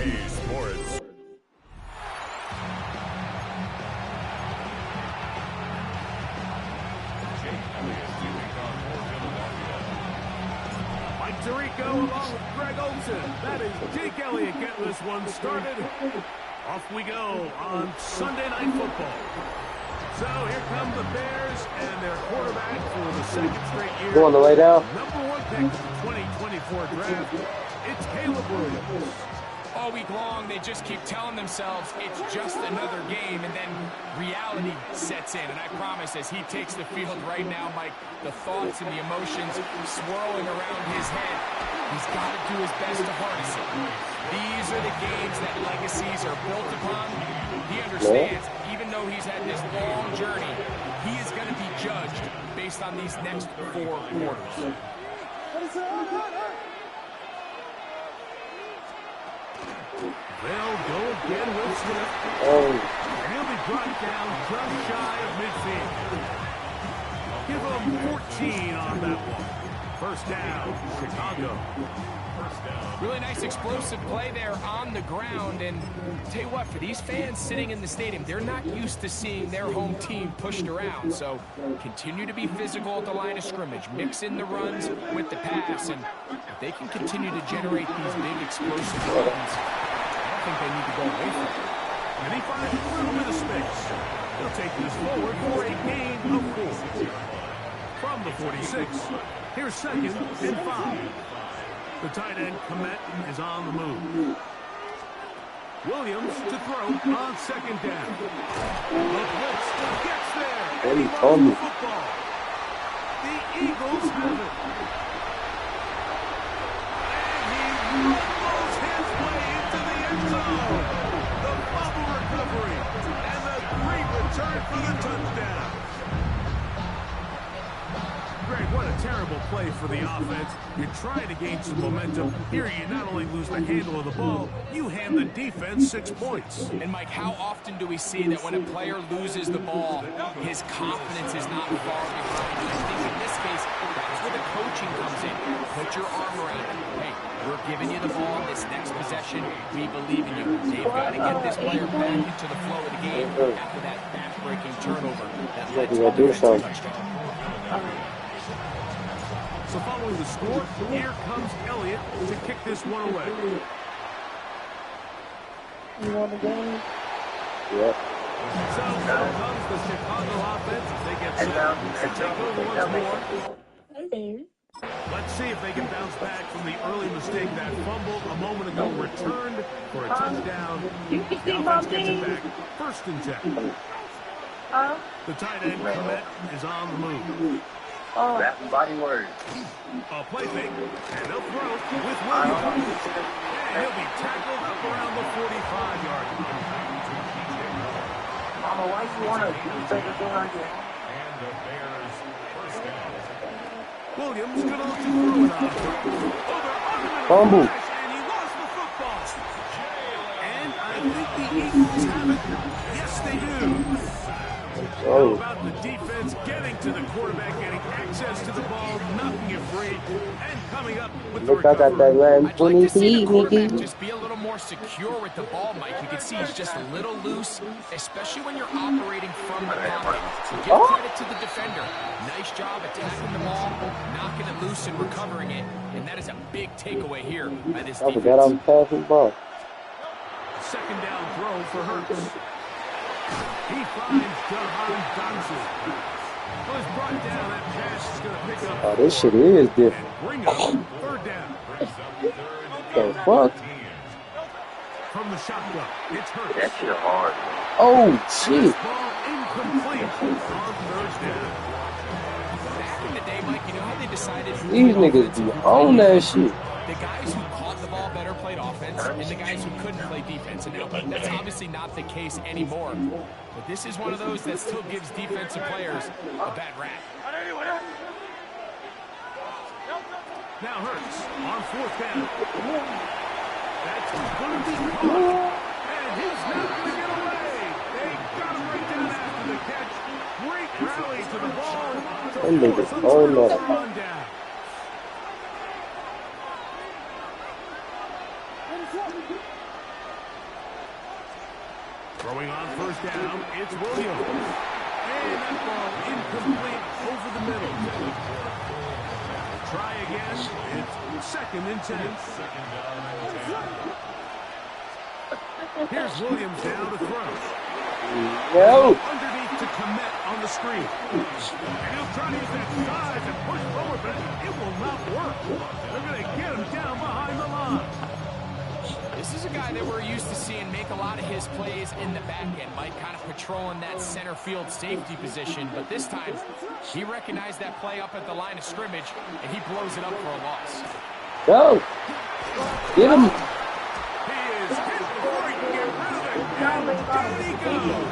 Sports. Mike Tirico along with Greg Olsen. That is Jake Elliott getting this one started. Off we go on Sunday Night Football. So here come the Bears and their quarterback for the second straight year. Go on the way down. #1 pick of the 2024 draft. It's Caleb Williams. All week long, they just keep telling themselves it's just another game, and then reality sets in. And I promise, as he takes the field right now, Mike, the thoughts and the emotions swirling around his head, he's got to do his best to harness it. These are the games that legacies are built upon. He understands, even though he's had this long journey, he is going to be judged based on these next 4 quarters. They'll go again with Smith. And he'll be brought down just shy of midfield. Give him 14 on that one. First down, Chicago. Really nice explosive play there on the ground. And I'll tell you what, for these fans sitting in the stadium, they're not used to seeing their home team pushed around. So continue to be physical at the line of scrimmage. Mix in the runs with the pass. And if they can continue to generate these big explosive runs, I think they need to go away from it. And he finds a little bit of space. He'll take this forward for a gain of 4. From the 46, here's 2nd and 5. The tight end, Komet, is on the move. Williams to throw on 2nd down. The blitz gets there. And he runs the football. The Eagles have it. And he rolls his way into the end zone. The fumble recovery. And the great return for the touchdown. Greg, what a terrible play for the offense. You're trying to gain some momentum. Here you not only lose the handle of the ball, you hand the defense 6 points. And Mike, how often do we see that when a player loses the ball, his confidence is not far behind? I think in this case, that's where the coaching comes in. Put your arm around it. Hey, we're giving you the ball this next possession. We believe in you. They've got to get this player back into the flow of the game after that back-breaking turnover that led to the touchdown. So following the score, here comes Elliott to kick this one away. You want the game? Yep. So now comes the Chicago offense as they get set to take over once more. Let's see if they can bounce back from the early mistake. That fumble a moment ago returned for a touchdown. The offense gets it back. 1st and 10. The tight end, Komet, is on the move. Rap body word. A play fake, and they'll throw with Williams. And he'll be tackled up around the 45-yard line. Mama, why you want to do such a thing like that? And the Bears first down. Williams going to look to throw it on. Fumble. And he lost the football. And I think the Eagles have it. Yes, they do. How about the defense getting to the quarterback, getting access to the ball, knocking it free, and coming up with the recovery. I'd like to see the quarterback just be a little more secure with the ball, Mike. You can see he's just a little loose, especially when you're operating from the pocket. So give credit to the defender. Nice job attacking the ball, knocking it loose and recovering it. And that is a big takeaway here by this defense. I forgot I was passing the ball. 2nd down throw for Hurts. He finds Jahan Dotson. Was brought down. That pass is going to pick up. Oh, this shit is different. And bring up 3rd down. The fuck? From the shotgun, it's Hurts. That shit hard. Oh, shit. Ball incomplete on 3rd down. Back in the day, Mike, you know how they decided These niggas be on that shit. the guys who caught the ball better played offense, and the guys who couldn't play defense. And that's obviously not the case anymore. But this is one of those that still gives defensive players a bad rap. Now Hurts on 4th down. That's going to be caught. And he's not going to get away. They got him right down after the catch. Great rally to the ball. To force a turnover run down. Throwing on first down, it's Williams. And that ball incomplete over the middle. Try again. It's 2nd and 10. Here's Williams now to throw. Yo. Underneath to commit on the screen. And he'll try to use that size and push forward, but it will not work. They're going to get him down behind the line. This is a guy that we're used to seeing make a lot of his plays in the back end, Mike, kind of patrolling that center field safety position. But this time, he recognized that play up at the line of scrimmage, and he blows it up for a loss. Go. Get him. He is hit before he can get rid of it. And down he goes.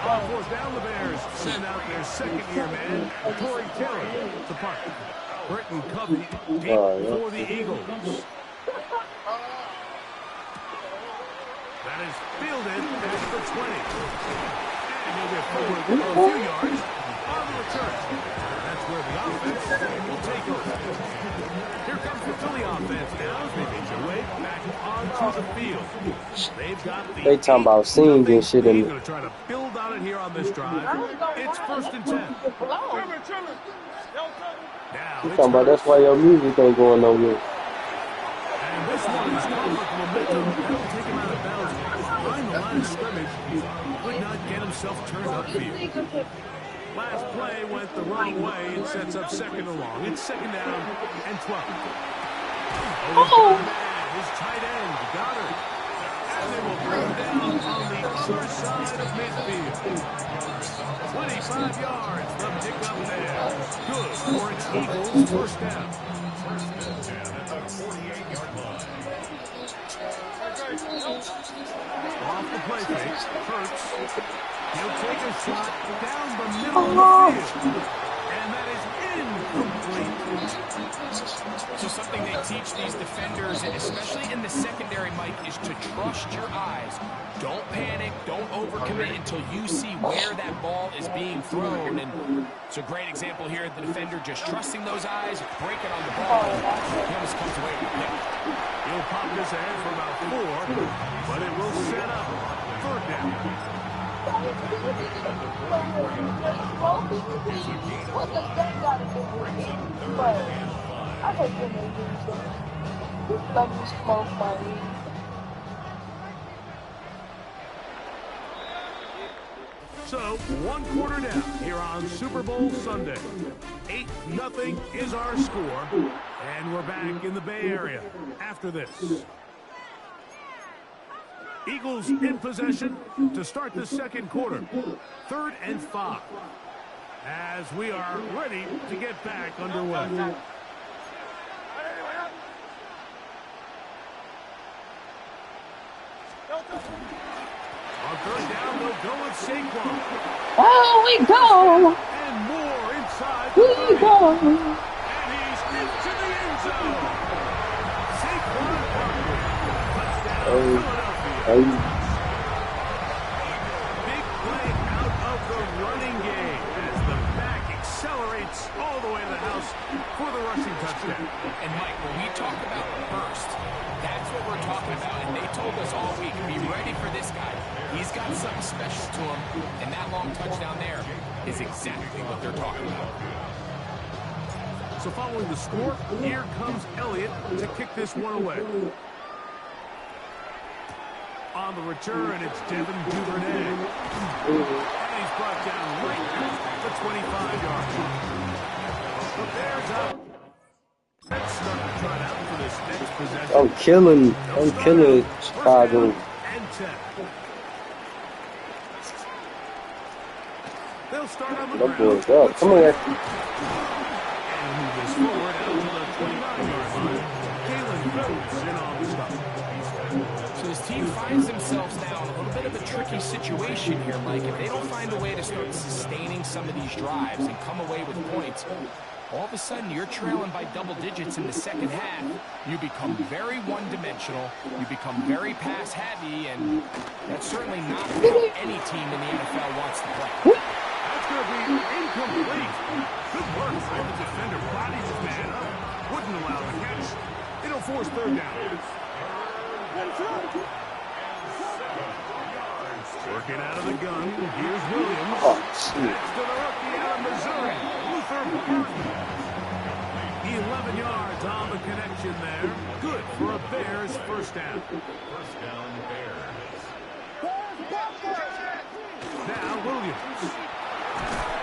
On 4th down, the Bears send out their 2nd-year man, Corey Taylor, to punt. Britton Covey deep for the Eagles. That is fielded at the 20. And he'll get forward for a few yards on the return. That's where the offense will take over. Here comes the Philly offense now as they make their way back onto the field. They've got the They talking about singing and shit in He's going to try to build on it here on this drive. It's 1st and 10. Now You talking about that's why your music ain't going nowhere. and this one is caught with momentum. That'll take him out of bounds. Behind the line of scrimmage, he could not get himself turned upfield. Last play went the wrong way and sets up 2nd and long. It's 2nd down and 12. Oh, man, his tight end, Goddard. And they will bring him down on the other side of midfield. 25 yards, the pickup there. Good for its Eagles' 1st down. Off the play fake, Hurts. He'll take a shot down the middle of the field. And that is incomplete. So something they teach these defenders, and especially in the secondary, Mike, is to trust your eyes. Don't panic, don't overcommit until you see where that ball is being thrown. And it's a great example here, the defender just trusting those eyes, breaking on the ball. He almost comes away with a pick. He'll pop this ahead for about 4, but it will set up 3rd down. What the heck got to do with it? But I hate when they do this. Let me smoke my weed. So, 1 quarter down here on Super Bowl Sunday. 8-0 is our score, and we're back in the Bay Area after this. Eagles in possession to start the 2nd quarter. 3rd and 5. As we are ready to get back underway. On 3rd down, they'll go with Saquon. Oh, we go. And more inside. We go. And he's into the end zone. Saquon Barkley. Touchdown, Philadelphia. Big play out of the running game as the back accelerates all the way to the house for the rushing touchdown. And Mike, when we talk about burst, that's what we're talking about. And they told us all week, be ready for this guy. He's got something special to him, and that long touchdown there is exactly what they're talking about. So following the score, here comes Elliott to kick this one away. On the return, it's Devin Duvernay. And he's brought down right at the 25-yard line. The Bears out. Let's start to trot out for this next possession. I'm killing Chicago. And 10. They'll start on the That ground. boy's up. Come on, guys. And move this forward out to the 29-yard line. Kalen Phillips in on the stop. So his team finds themselves now in a little bit of a tricky situation here, Mike. If they don't find a way to start sustaining some of these drives and come away with points, all of a sudden you're trailing by double digits in the second half. You become very one-dimensional. You become very pass-heavy, and that's certainly not how any team in the NFL wants to play. That's going to be incomplete. Good work by the defender. Bodies his man up. Wouldn't allow the catch. It'll force 3rd down. Working out of the gun. Here's Williams. Oh, shit. That's to the rookie out of Missouri, Luther Burton. 11 yards on the connection there. Good for a Bears first down. First down, Bears. Now Williams.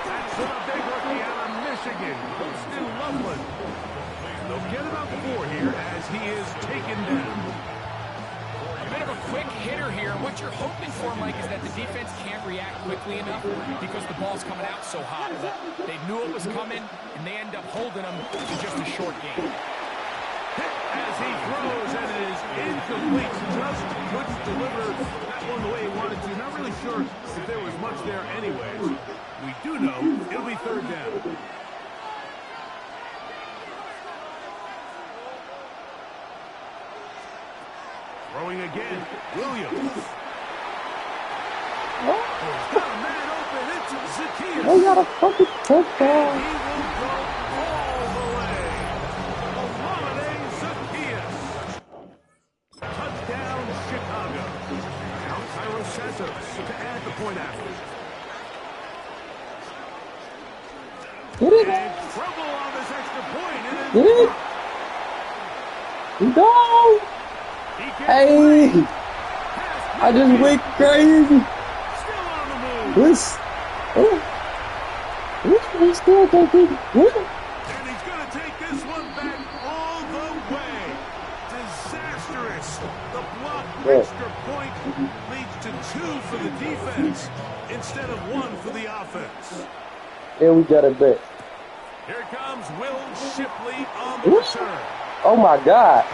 That's to the big rookie out of Michigan, Winston Loveland. They'll get about 4 here as he is taken down. A bit of a quick hitter here. What you're hoping for, Mike, is that the defense can't react quickly enough because the ball's coming out so hot. But they knew it was coming, and they end up holding them in just a short game. As he throws, and it is incomplete. Just couldn't deliver that one the way he wanted to. Not really sure if there was much there anyways. We do know it'll be third down. Throwing again, Williams. Got a man open, it's Zacchaeus. They got a fucking touchdown. He will go all the way. Olave Zacchaeus. Touchdown, Chicago. Now Cairo Santos to add the point after. Get it. And trouble on this extra point. Get it. Go. He gets Hey. away. I just went crazy. Still on the move. This. Oh. This still taking. And he's going to take this one back all the way. Disastrous. The block extra point leads to 2 for the defense instead of 1 for the offense. And we got it back. Here comes Will Shipley on the return. Oh my God.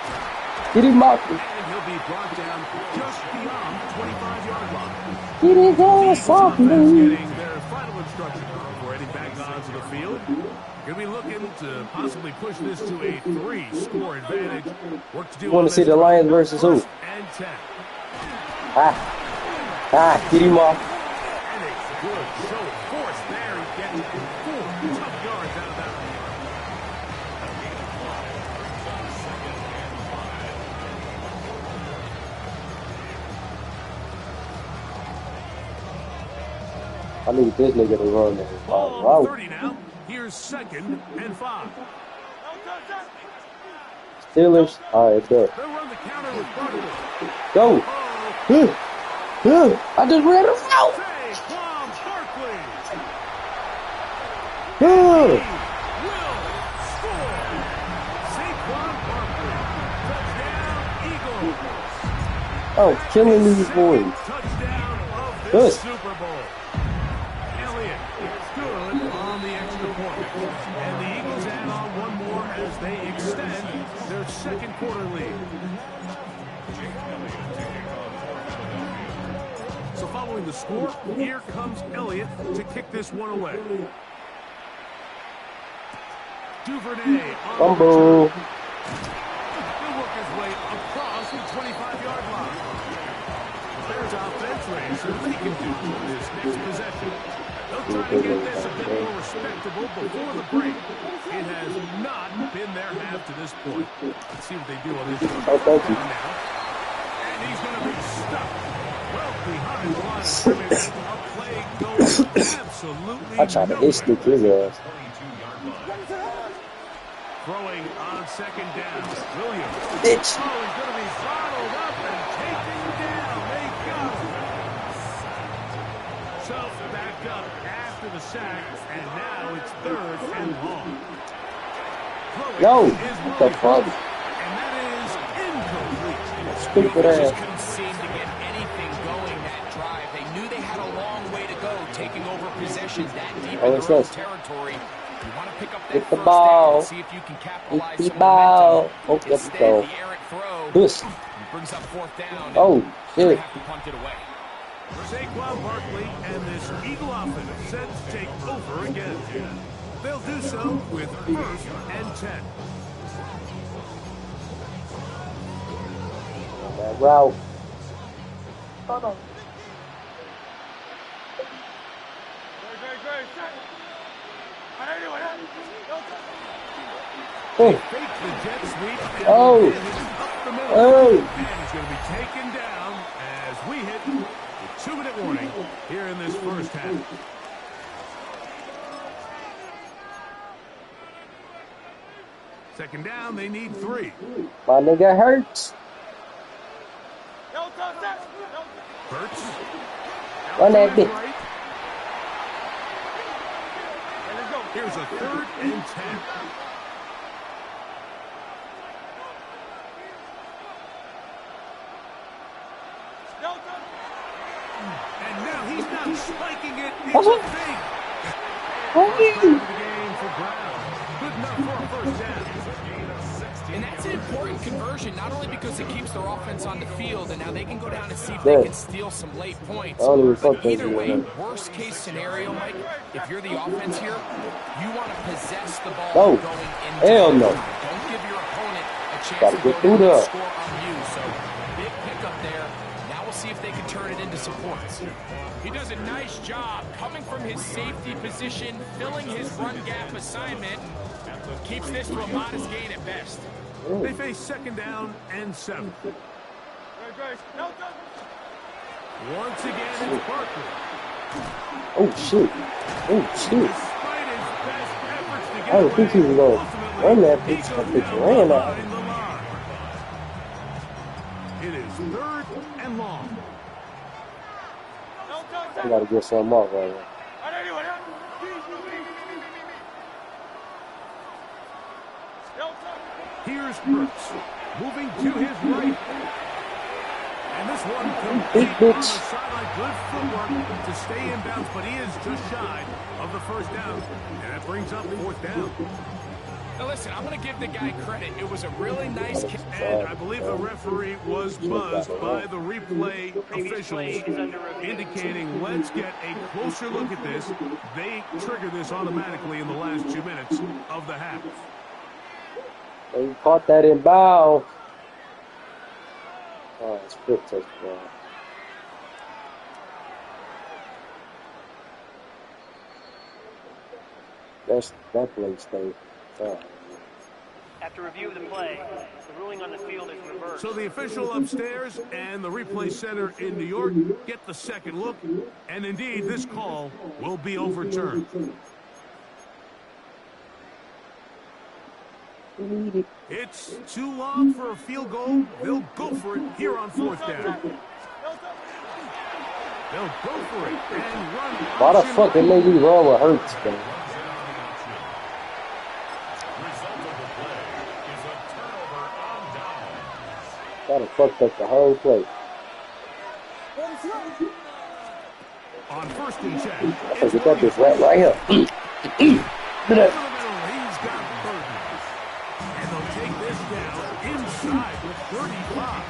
Get him out. And he'll be brought down just beyond the 25-yard line. Get his ass off Defense me. getting their final instruction before heading back onto the field. Going to be looking to possibly push this to a 3-score advantage. Work to do. You want to see the Lions versus who? And 10. Get him off. And a good show of force there. He gets 4 tough yards out of that one. I need this nigga to run there. Ball Wow. 30 now. Here's 2nd and 5. Steelers. All right, go. They'll run the counter with Barkley. Go. I just ran a route. Saquon Barkley. Oh. Will score. Saquon Barkley. Touchdown, Eagles. Oh, killing these boys. Touchdown of Good. this Super Bowl. Elliott good on the extra point. And the Eagles add on 1 more as they extend their 2nd quarter lead. So following the score, here comes Elliott to kick this one away. Duvernay on the Fumble. return. He'll work his way across the 25-yard line. Bears offense ready, so they can do this next possession. They'll try to get this a bit more respectable before the break. It has not been their half to this point. Let's see what they do on this one. Oh, thank you. Now. And he's going to be stuck well behind the line of scrimmage. A play goes absolutely I tried to nowhere. stick his ass. Throwing on 2nd down. Williams. Bitch. Oh, he's going to be bottled up and taken down. They got him. Self back up after the sack, and now it's 3rd and long. Throwing Yo, is what the Williams, fuck? and that is incomplete. Stupid They just ass. couldn't seem to get anything going that drive. They knew they had a long way to go, taking over possessions that deep Oh, in it's their own this. territory. You want to pick up that Get the first ball. down and see if you can capitalize Get the some ball. momentum. Oh, let's Instead, go. the errant throw This. brings up 4th down. Oh, and they shit. have to punt it away. Saquon Barkley and this Eagle offense set to take over again. They'll do so with 1st and 10. That route. Hold on. Oh. Fake the jet sweep. And Oh. up the middle. Oh. And he's going to be taken down as we hit the 2-minute warning here in this first half. Second down, they need 3. My nigga hurts. Hurts. Run that bitch. Right. Here's a 3rd and 10. And now he's not spiking it. It's a fake. First down of the game for Brown. Good enough for a first down. And that's an important conversion, not only because it keeps their offense on the field, and now they can go down and see if they can steal some late points. But either way, worst case scenario, Mike, if you're the offense here, you want to possess the ball going into hell no. Don't give your opponent a chance Gotta to get go through down and there. score on you. So big pickup there. Now we'll see if they can turn it into some points. He does a nice job coming from his safety position, filling his run gap assignment, keeps this to a modest gain at best. They face second down and 7. Once again, it's Barkley. Oh, shit. Oh, shit. Despite his best efforts to get I didn't think he was going to ultimately, run that he bitch. goes That bitch down ran out. behind the line. It is 3rd and long. I got to get something off right now. Here's Hurts, moving to his right. And this one Big complete on the bitch. sideline. Good footwork to stay in bounds, but he is just shy of the first down. And that brings up 4th down. Now listen, I'm going to give the guy credit. It was a really nice kick. And I believe the referee was buzzed by the replay officials, indicating let's get a closer look at this. They trigger this automatically in the last 2 minutes of the half. They caught that in bounds. Oh, it's 5th touchdown. That play stayed. After review of the play, the ruling on the field is reversed. So the official upstairs and the replay center in New York get the second look, and indeed this call will be overturned. It's too long for a field goal. They'll go for it here on 4th down. They'll go for it and run. Why the fuck they made me run with Hurts, man? Gotta fucked up the whole play. On 1st and 10. I forget that bitch right here. He's got Burton. And they'll take this down inside the 35.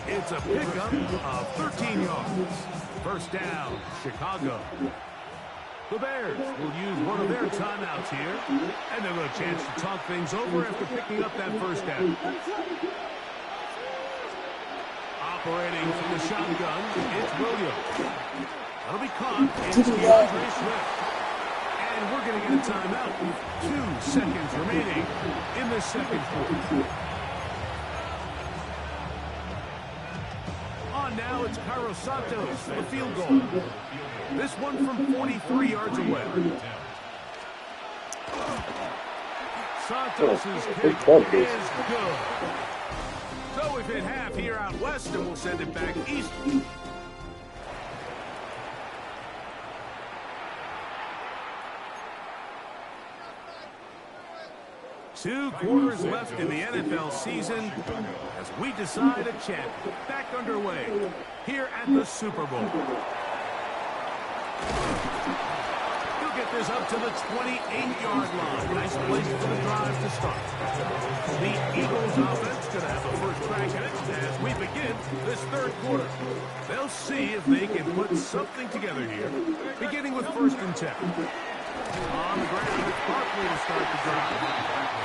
It's a pickup of 13 yards. First down, Chicago. The Bears will use one of their timeouts here, and they'll have a chance to talk things over after picking up that first down. Operating from the shotgun, it's Williams. That'll be caught. It's DeAndre Swift. And we're going to get a timeout with 2 seconds remaining in the second quarter. On now, it's Cairo Santos for the field goal. This one from 43 yards away. Santos' kick is good. So we've hit half here out west, and we'll send it back east. Two quarters left in the NFL season as we decide a champion. Back underway here at the Super Bowl. He'll get this up to the 28-yard line. Nice place for the drive to start. The Eagles offense going to have a first crack at it as we begin this 3rd quarter. They'll see if they can put something together here, beginning with 1st and 10. On the ground, it's Barkley to start the drive.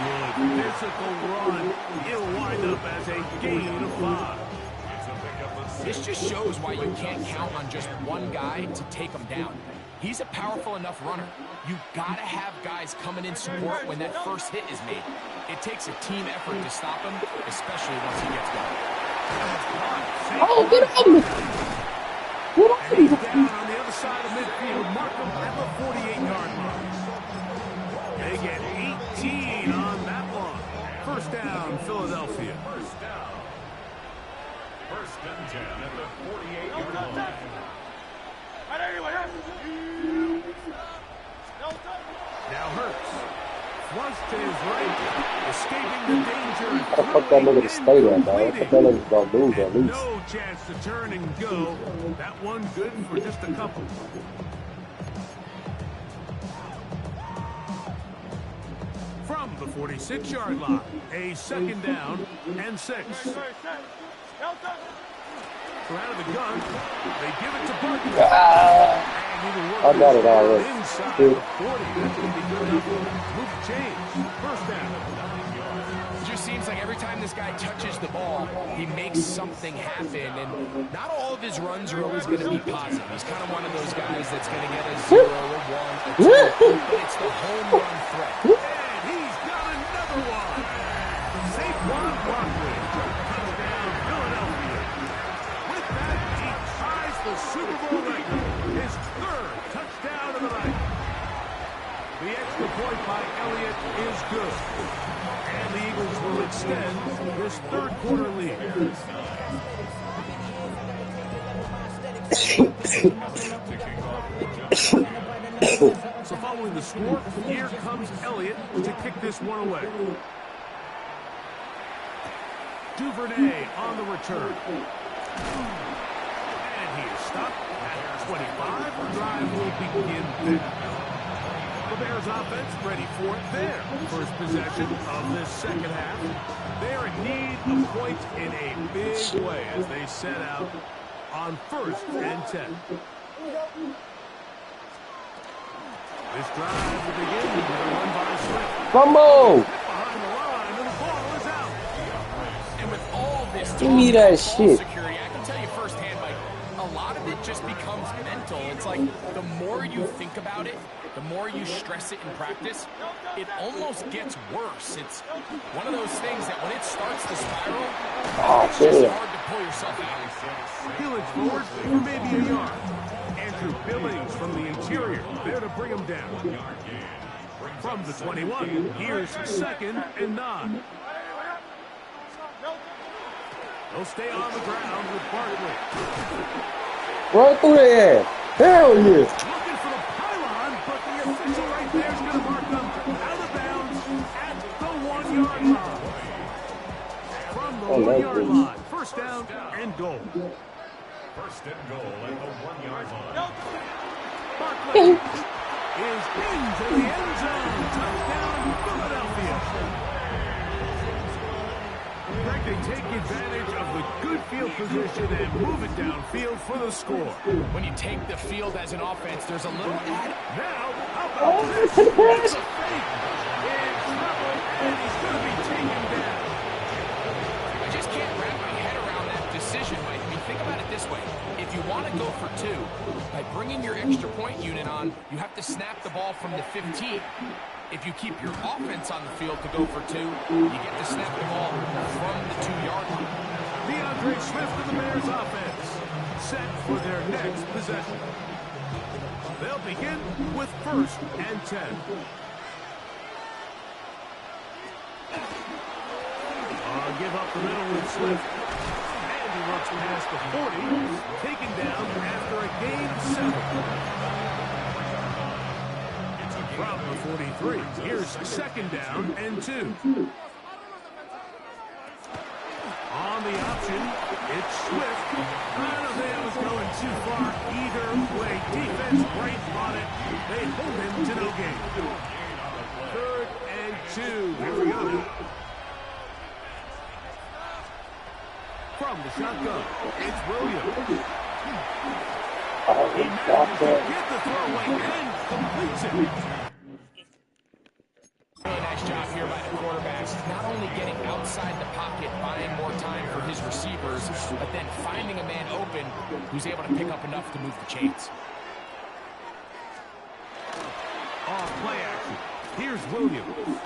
Good physical run. It'll wind up as a gain of 5. This just shows why you can't count on just one guy to take him down. He's a powerful enough runner. You gotta have guys coming in support when that first hit is made. It takes a team effort to stop him, especially once he gets going. Oh, get him! And he's down on the other side of midfield. Mark him at the 48-yard line. They get 18 on that one. First down, Philadelphia. First and 10 at the 48-yard line. Now Hurts. Flushed to his right, escaping the danger. How the fuck that nigga to stay there, man? I thought that nigga gonna move at least. No chance to turn and go. That one good for just a couple. From the 46-yard line, a second down and 6. So out of the gun, they give it to Barkley. I got it already. Inside Dude. the 40. That's going to be good enough to move the chains. First down. It just seems like every time this guy touches the ball, he makes something happen. And not all of his runs are always going to be positive. He's kind of one of those guys that's going to get a 0, a 1, a 2. But it's the home run threat. And he's got another one. Saquon Barkley. Touchdown, Philadelphia. With that, he ties the Super Bowl record. His third touchdown of the night. The extra point by Elliott is good. And the Eagles will extend this third quarter lead. So following the score, here comes Elliott to kick this one away. Duvernay on the return. And he is stopped at 25. The drive will begin there. The Bears offense ready for it there. First possession of this second half. They're in need of points in a big way as they set out on first and 10. This drive will begin with a run by Swift. Come on! Behind the line, and the ball is out. And with all this Give me that ball shit. security, I can tell you firsthand, Mike, a lot of it just becomes mental. It's like the more you think about it, the more you stress it in practice, it almost gets worse. It's one of those things that when it starts to spiral, it's just damn. hard to pull yourself out. Billings forward for maybe a yard. Andrew Billings from the interior, there to bring him down. From the 21, here's second and 9. They'll stay on the ground with Barkley. Run through there! Hell yeah! Looking for the pylon, but the official right there is going to mark them out of bounds at the 1-yard line. From the 1-yard line, first down and goal. First and goal at the 1-yard line. Barkley is into the end zone. Touchdown, Philadelphia. Greg, they take advantage of the good field position and move it downfield for the score. When you take the field as an offense, there's a little added. Now, how about this? It's a fake. In trouble, and he's going to be taken down. I just can't wrap my head around that decision, Mike. I mean, think about it this way. If you want to go for 2, by bringing your extra point unit on, you have to snap the ball from the 15. If you keep your offense on the field to go for 2, you get to snap the ball from the 2-yard line. DeAndre Swift of the Bears offense set for their next possession. They'll begin with first and 10. Give up the middle with Swift. And he runs past the 40, taken down after a gain of 7. From the 43, here's second down and 2. On the option, it's Swift. I don't think I was going too far either way. Defense right on it. They hold him to no gain. Third and 2. Here we go. From the shotgun, it's Williams. He manages to get the throw away and completes it. Really nice job here by the quarterbacks, not only getting outside the pocket, buying more time for his receivers, but then finding a man open who's able to pick up enough to move the chains. Off play action. Here's Williams.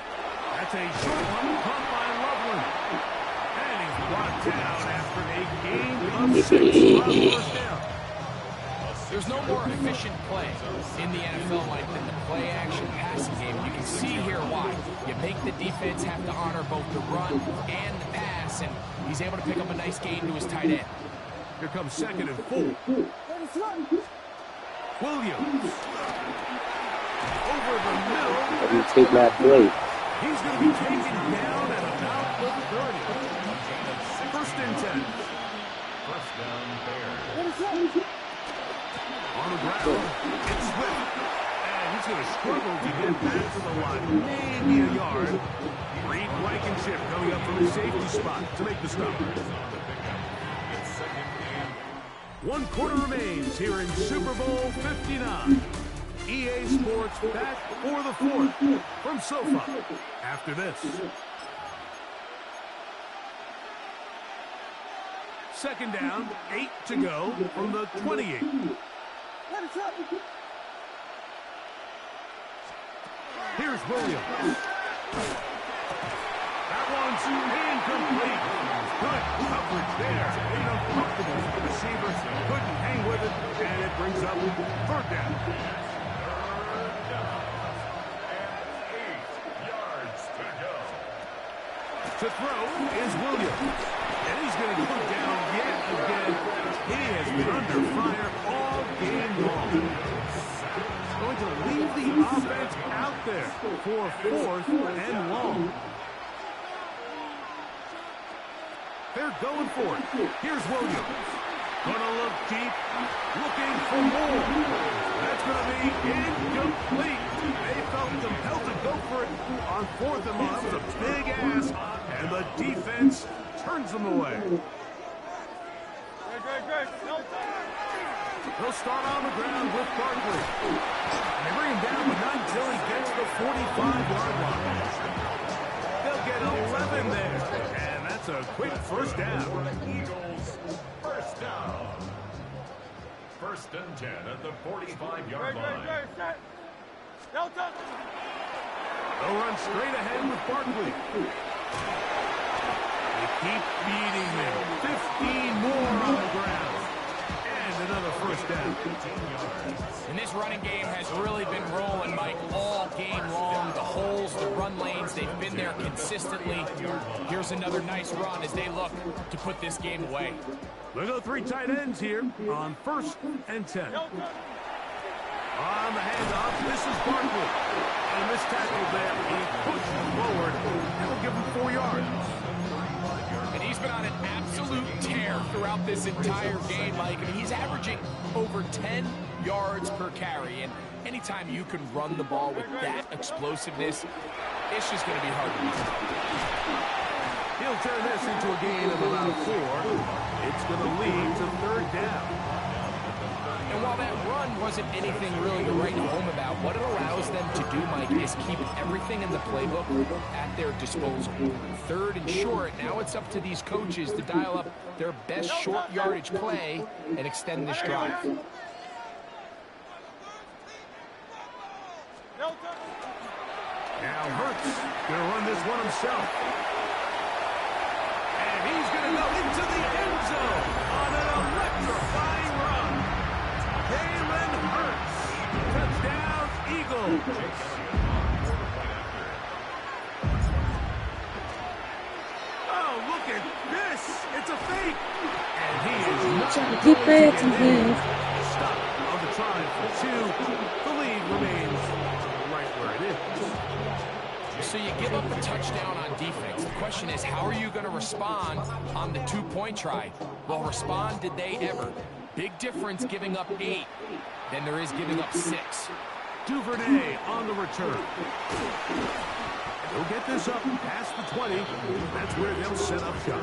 That's a short one caught by Loveland. And he's brought down after a gain of 6 on first down. There's no more efficient play in the NFL, Mike, than the play-action passing game. You can see here why. You make the defense have to honor both the run and the pass, and he's able to pick up a nice gain to his tight end. Here comes 2nd and 4. Williams. Over the middle. Let me take my play. He's going to be taken down at about the 30. 1st and 10. First down, Bears. On the ground, it's Swift. And he's going to struggle to get back to the line. Maybe a yard. Reed Blankenship coming up from his safety spot to make the stop. 1 quarter remains here in Super Bowl 59. EA Sports back for the 4th from SoFi after this. 2nd down, 8 to go from the 28. Here's Williams. That one's incomplete. Good coverage there. Made uncomfortable for the receiver. Couldn't hang with it, and it brings up 3rd down. To throw is Williams. And he's going to go down yet again. He has been under fire all game long. Going to leave the offense out there for 4th and long. They're going for it. Here's Williams. Gonna look deep. Looking for more. That's going to be incomplete. They felt compelled to go for it on 4th and long. That was a big ask. And the defense turns them away. They'll start on the ground with Barkley. They bring him down, but not until he gets the 45-yard line. They'll get 11 there. And that's a quick 1st down. Eagles, 1st down. 1st and 10 at the 45-yard line. They'll run straight ahead with Barkley. They keep beating him. 15 more on the ground. And another 1st down. And this running game has really been rolling, Mike, all game long. The holes, the run lanes, they've been there consistently. Here's another nice run as they look to put this game away. We'll go 3 tight ends here on 1st and 10. On the handoff, this is Barkley. And this tackle there, he pushes forward. That'll give him 4 yards. And he's been on an absolute tear throughout this entire game, Mike. I mean, he's averaging over 10 yards per carry. And anytime you can run the ball with that explosiveness, it's just going to be hard to beat. He'll turn this into a gain of about 4. It's going to lead to 3rd down. And while that run wasn't anything really to write home about, what it allows them to do, Mike, is keep everything in the playbook at their disposal. 3rd and short, now it's up to these coaches to dial up their best short yardage play and extend this drive. Now Hurts going to run this one himself. And he's going to go into the end zone on an electrifying run. Jalen Hurts. Touchdown, Eagles. Oh, look at this. It's a fake. And he is not Get back to him. Stop on the try for 2. The lead remains right where it is. So you give up a touchdown on defense. The question is, how are you going to respond on the 2-point try? Well, respond did they ever? Big difference giving up 8 than there is giving up 6. Duvernay on the return. He'll get this up past the 20. That's where they'll set up shop.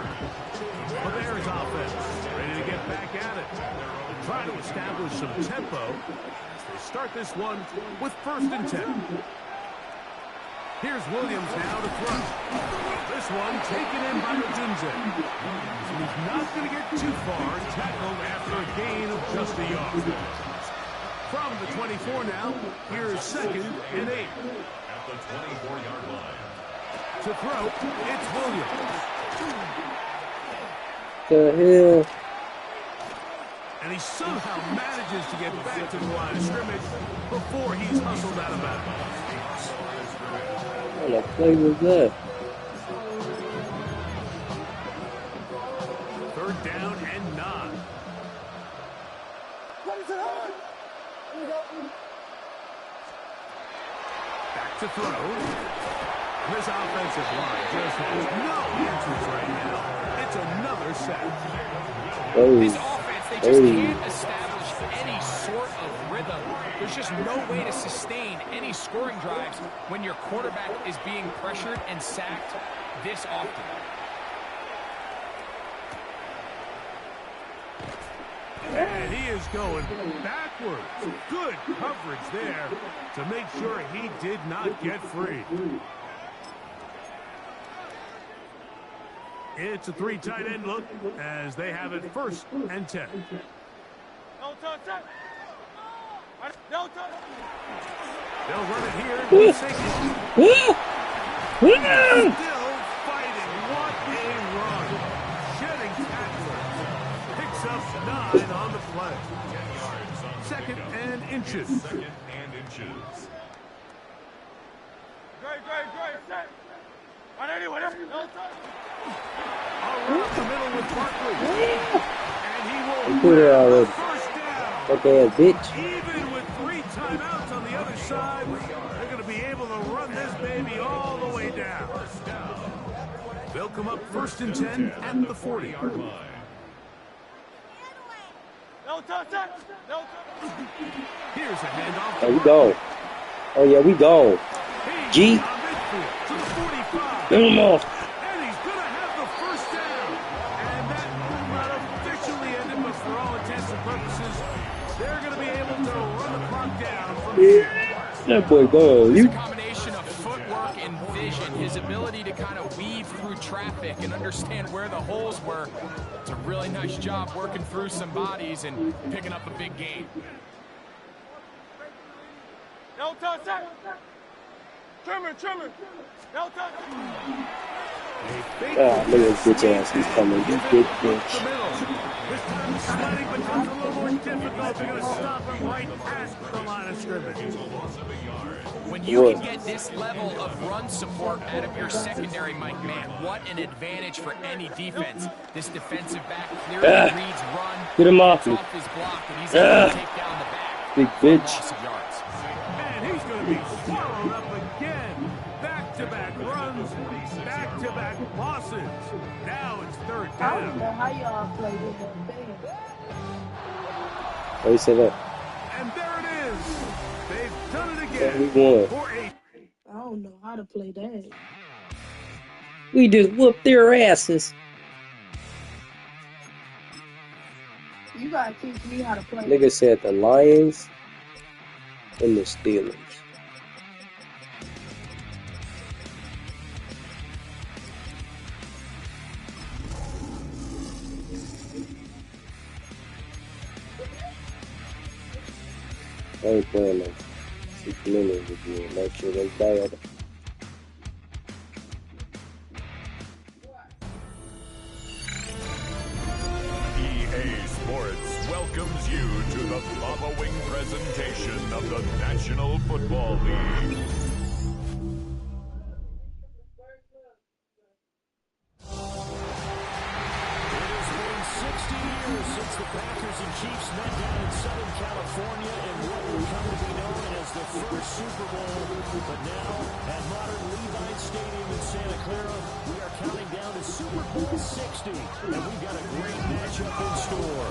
The Bears offense ready to get back at it. They'll try to establish some tempo as they start this one with 1st and 10. Here's Williams now to throw. This one taken in by Odunze. He's not going to get too far, tackled after a gain of just a yard. From the 24 now, here's 2nd and 8. At the 24-yard line. To throw, it's Williams. The hell? And he somehow manages to get back to the line of scrimmage before he's hustled out of bounds. What the play was that? Third down and 9. Back to throw. This offensive line just has no answers right now. It's another sack. This offense, they just can't establish any sort of rhythm. There's just no way to sustain any scoring drives when your quarterback is being pressured and sacked this often. And he is going backwards. Good coverage there to make sure he did not get free. It's a 3 tight end look as they have it 1st and 10. They'll run it here. Still fighting. What a run. Shedding tacklers. Picks up 9 on the play. 2nd and inches. 2nd and inches. Around the middle with Barkley. And he will Put it out win of the first down. okay, bitch. Even with 3 timeouts on the other side, they're going to be able to run this baby all the way down. They'll come up 1st and 10 at the 40. Here's a handoff. Oh, we go. Oh, yeah, we go. G. To the 45. Get him off. And he's going to have the first down. And that will not officially end it, but for all intents and purposes, they're going to be able to run the clock down from here. That boy go. It's a combination of footwork and vision, his ability to kind of weave through traffic and understand where the holes were. It's a really nice job working through some bodies and picking up a big gain. Ah, look at this bitch ass. He's coming. You big bitch. This time he's sliding, but it's a little more difficult. They're going to stop him right past the line of scrimmage. When you can get this level of run support out of your secondary, Mike, man, what an advantage for any defense. This defensive back clearly reads run. Get him off me. Off his block, and he's able to take down the back. Big bitch. Loss of yards. And he's going to be swallowed up again. Back-to-back runs, back-to-back losses. Now it's 3rd I don't down. know how y'all play with that thing. How you say that? And there it is. They've done it Yeah, we again. won. For a I don't know how to play that. We just whooped their asses. You gotta teach me how to play. Nigga said the Lions and the Steelers. I ain't playing like 6 minutes again. That shit is bad. EA Sports welcomes you to the following presentation of the National Football League. Since the Packers and Chiefs met down in Southern California in what will come to be known as the first Super Bowl. But now, at modern Levi Stadium in Santa Clara, we are counting down to Super Bowl 60. And we've got a great matchup in store.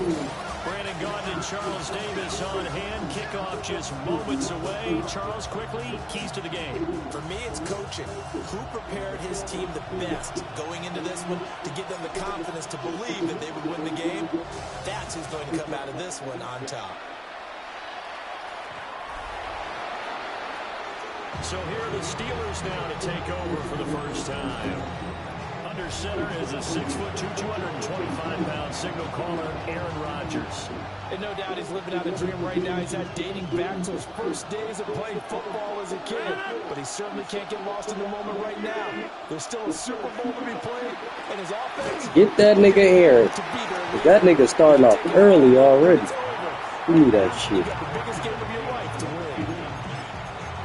Brandon Gaudin and Charles Davis on hand. Kickoff just moments away. Charles, quickly, keys to the game. For me, it's coaching. Who prepared his team the best going into this one to give them the confidence to believe that they would win the game? That's who's going to come out of this one on top. So here are the Steelers now to take over for the first time. Under center is a 6'2", 225-pound signal caller, Aaron Rodgers. And no doubt he's living out a dream right now. He's had dating back to his first days of playing football as a kid. But he certainly can't get lost in the moment right now. There's still a Super Bowl to be played, and his offense Get that nigga here. to be there That nigga starting off early already. Give me that shit. The biggest game of your life to win.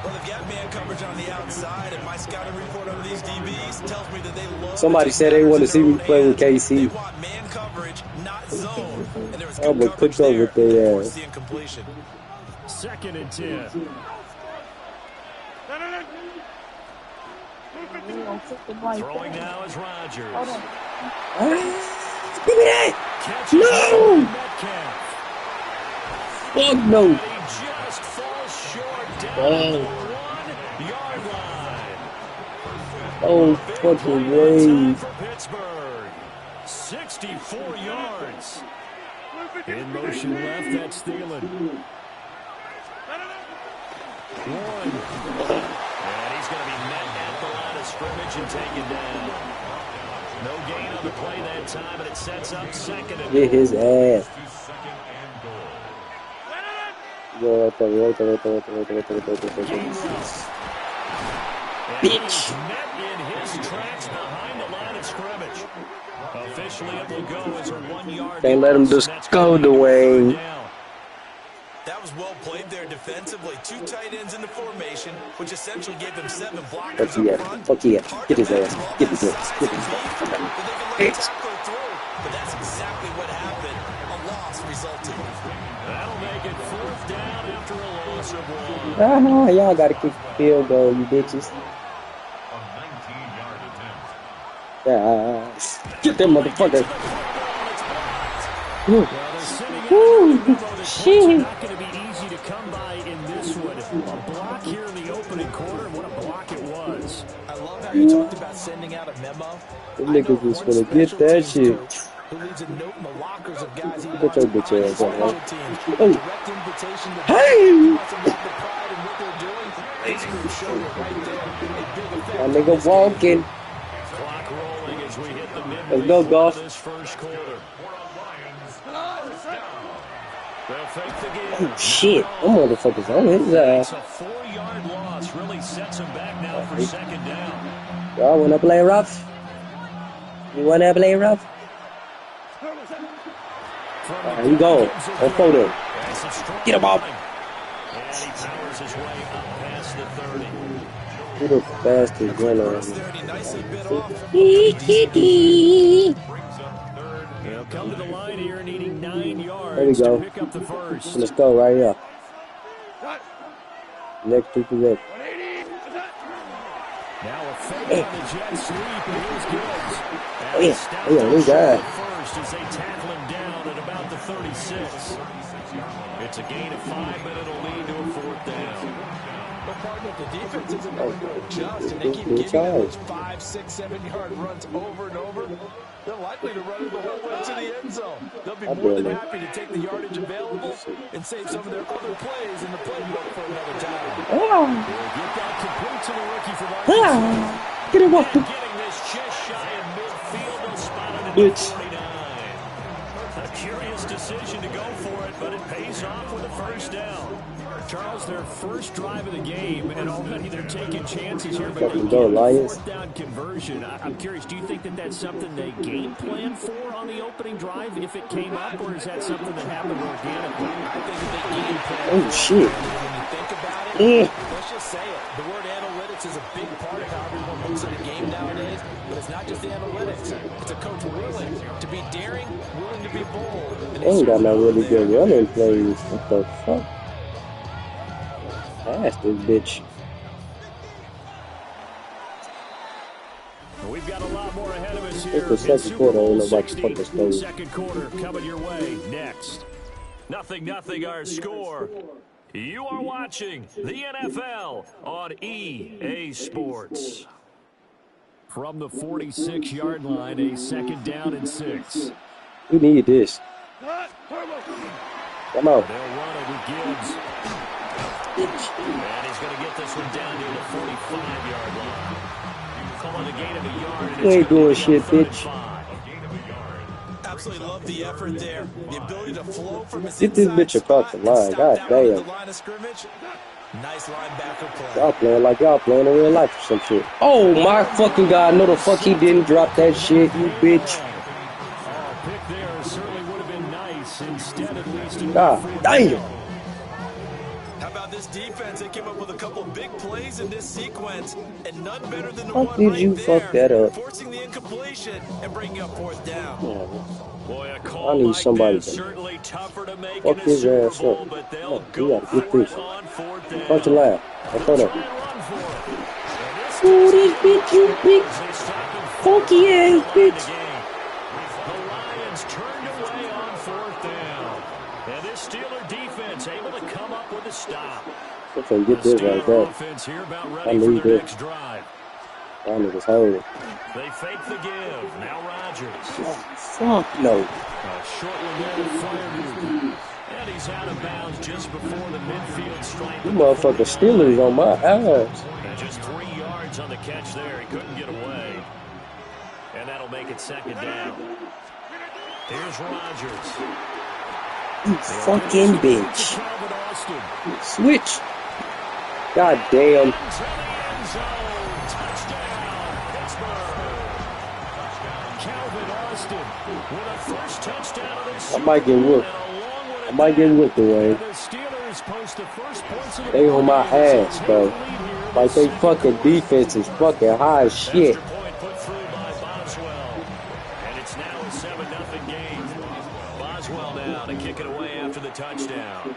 Well, they've got man coverage on the outside, and my scouting report on these DBs tells me that they love. Somebody said they want to see me play with KC. They want man coverage, not zone. And there was I'm good gonna cook coverage over there. their Forced ass. the incompletion. 2nd and 10. Throwing now is Rodgers. Give me that! No! Fuck no! He just falls short down the 1-yard line. Oh, fucking way. For Pittsburgh. 64 yards. In motion left, that's Thielen. 1. And he's going to be met at the line of scrimmage and taken down. No gain on the play that time, and it sets up 2nd and Get his ass. Bitch. met in his tracks behind the line of scrimmage. Officially, it will go as a 1-yard. Can't let him just go, Dwayne. That was well played there defensively. 2 tight ends in the formation, which essentially gave them 7 blockers Fuck yeah. up front. Fuck yeah. Get his ass. Get his ass. Get his ass. But that's exactly what happened. A loss resulted. That'll make it 4th down after a loss of 1. Y'all gotta kick the field goal, you bitches. Get that motherfucker. Shit. Not going to be easy to come by in this one. A block here in the opening quarter. What a block it was. I love how you talked about sending out a memo. Them niggas just gonna get that shit. Who leaves a note in the lockers of guys he Get your wants bitch ass on up, special man. teams. Oh. Direct invitation to Hey! wants them to have the pride in what they're doing. This group showed it right there. A big effect. That nigga walking. Clock rolling as we hit the midway Let's go, point Goff. of this first quarter. They'll fake the game. Oh, shit. Them motherfuckers on his It's ass. a 4-yard loss. Really sets him back now for 2nd down. Y'all wanna play rough? You wanna play rough? Alright, he gone. Let's go there. Get him off. And he powers his way up past the 30. Who the fastest runner? He nicely bit off. They'll come to the line here needing 9 yards There we go. to pick up the first. Let's go right here. Next two possessions. Now a fake on the jet sweep, and here's Gibbs. Oh yeah, this guy. First as they tackle him down at about the 36. It's a gain of 5, but it'll lead to a 4th down. But partner, the defense isn't going to adjust, and they keep giving them those 5, 6, 7-yard runs over and over. They're likely to run it the whole way to the end zone. They'll be more than happy to take the yardage available and save some of their other plays in the playbook for another time. We'll get that complete to the rookie from Arkansas. Get him off the Getting this just shy of midfield, they'll spot it at bitch. 49. A curious decision to go for it, but it pays off with a first down. Charles, their first drive of the game, and already they're taking chances here, but they go, get Lions. 4th down conversion. I'm curious, do you think that that's something they game plan for on the opening drive if it came up, or is that something that happened organically? I think that they game plan. Oh shit. When you think about it, let's just say it. The word analytics is a big part of how everyone looks at a game nowadays, but it's not just the analytics. It's a coach willing to be daring, willing to be bold. And They ain't got no really good running plays. What the fuck? Ass this bitch. We've got a lot more ahead of us here. It's the second Super quarter, Bowl ain't nobody 60. fucking staying. Second quarter coming your way next. 0-0 our score. You are watching the NFL on EA Sports. From the 46-yard line, a 2nd down and 6. We need this. Come on. They'll run it with Gibbs. And he's going to get this one down to the 45-yard line. Calling a gain of a yard. You ain't doing shit, bitch. absolutely love the effort there. The ability to flow from his Get this bitch across the line. God damn. Nice linebacker play. Y'all playing like y'all playing in real life or some shit. Oh my fucking God. No the fuck he didn't drop that shit, you bitch. Pick there, certainly would have been nice. Instead, at least, God damn. How about this defense? They came up with a couple big plays in this sequence, and none better than the How one did right you fuck there, that up? forcing the incompletion and bringing up fourth down. Boy, a I call need like somebody this to certainly tougher to make fuck in a his Super ass Bowl, up. but they'll No, we go gotta get for this. it on fourth down. Punch a line. That's They'll all try that. and run for it. And this Ooh, takes this them bitch, you down big as they stop him funky from ass the line bitch. to gain. The Lions turned away on fourth down. And this Steeler defense able to come up with a stop. I can get The this right Steeler there. offense here about I ready for need their this. next drive. That nigga's holding. They fake the give. Now Rodgers. Fuck no. A short one there to Fryermuth. And he's out of bounds just before the midfield stripe. You motherfucking Steelers on my ass. And just 3 yards on the catch there. He couldn't get away. And that'll make it second down. Here's Rodgers. You fucking bitch. Switch. God damn. I might get whooped. I might get whooped away. They on my ass, bro. Like they fucking defense is fucking high as shit. And it's now a 7-0 game. Boswell now to kick it away after the touchdown.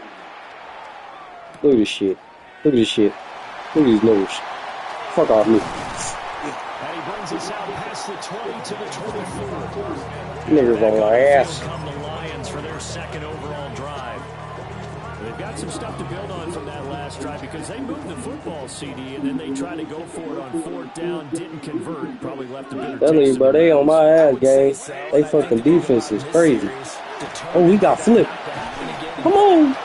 Look at this shit. Look at this shit. Look at these niggas. Fuck off me. And he brings us out past the 20 to the 24. Niggas on my ass. Come the Lions for their second overall drive. They've got some stuff to build on from that last drive because they moved the football, CD, and then they tried to go for it on fourth down, didn't convert, probably left a bitter Tell you, taste. bro, they on my ass, gang. They fucking defense is crazy. Oh, we got flipped. Come on.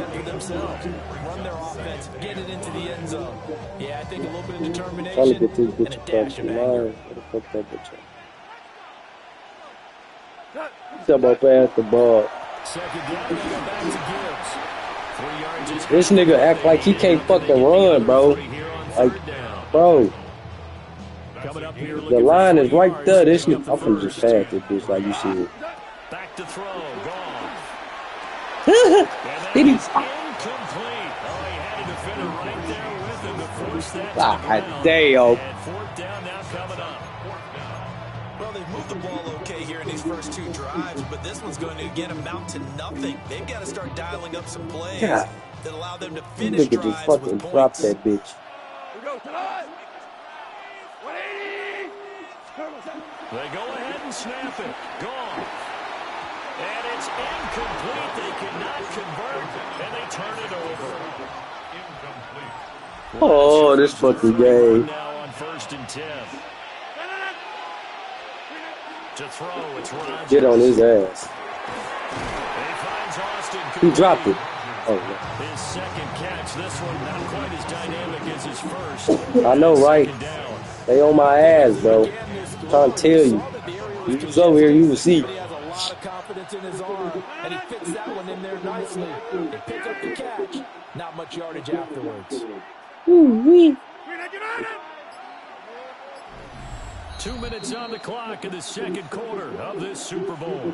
Run their offense, get it into the end zone. Yeah, I think a little bit of determination Trying to get this bitch and a dash across of the anger. line. Fuck that bitch up. Step up past the ball. Second down, they go back to Gibbs. 3 yards is This nigga act like he can't fucking run, bro. Like, bro. The line is right there. This nigga, I'm finna just pass this bitch like you see it. Back to throw, gone. Did he? Incomplete. Oh, he had a defender right there with him to force that to God the ground. damn. And fourth down now coming up. Well, they've moved the ball okay here in these first two drives, but this one's going to again amount to nothing. They've got to start dialing up some plays God. that allow them to This finish nigga just drives fucking with dropped points. that bitch. They go ahead and snap it. Gone. And it's incomplete. They cannot convert, and they turn it over. Oh, this fucking game. Now on 1st and 10. To throw, it's Rodgers. Get on his ass. He finds Austin. He dropped it. Oh, no. His second catch. This one not quite as dynamic as his first. I know, right? Second down. They on my ass, bro. Trying to tell you. You was over here, you will see. He has a lot of confidence in his arm, and he fits that one in there nicely. He picked up the catch. Not much yardage afterwards. Ooh-wee. 2 minutes on the clock in the second quarter of this Super Bowl.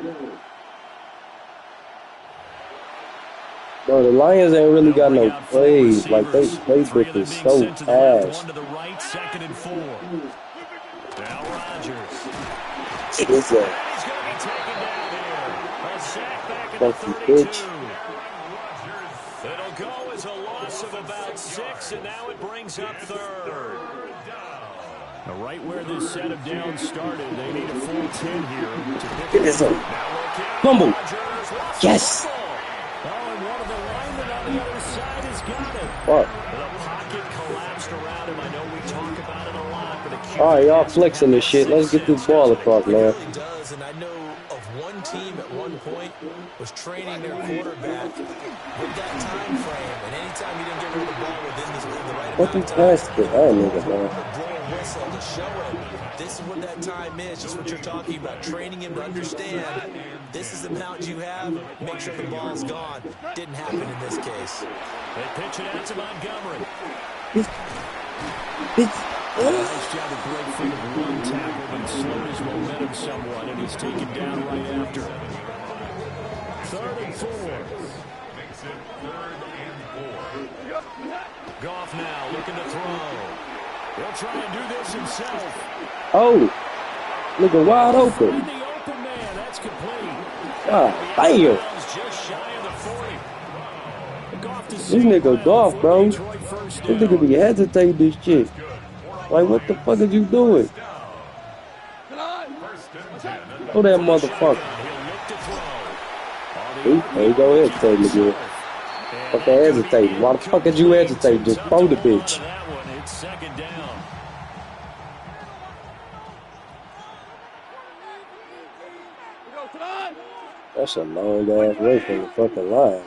Bro, the Lions ain't really got no plays. Like, they book is so ass. One to the right, 2nd and 4. Now Rodgers. What's He's that? going to be taken down here. A sack back at the Fucking 32. bitch. It'll go as a loss of about 6, and now it brings up 3rd. Now right where this set of downs started, they need a full 10 here to pick Get this up. Fumble. Yes. Oh, and one of the linemen on the other side has got it. Fuck. The pocket collapsed around him. I know we talk about it a lot, but All right, y'all flexing this shit. Let's get this ball across, man. It really does, and I know of one team at one point was training their quarterback with that time frame, and anytime you didn't get rid of the ball within the right What amount the of time, pass to that nigga, man? blow a whistle to show him this is what that time is, just what you're talking about, training him to understand this is the amount you have, make sure the ball's gone. Didn't happen in this case. they pitch it out to Montgomery. Bitch. Nice job to break free of one tackle, but it slowed his momentum somewhat, and he's taken down right after it. 3rd and 4. Makes it 3rd and 4. Goff now looking to throw. He'll try and do this himself. Oh, looking wide open. Find the open man. That's complete. God damn. Just shy of the 40. Goff to This nigga Goff, bro. This nigga be hesitating this shit. Like, what the fuck are you doing? Oh, that motherfucker. There you go, hesitating again. Fuck that hesitating. Why the fuck did you hesitate? Just throw the bitch. It's 2nd down. That's a long ass way from the fucking line.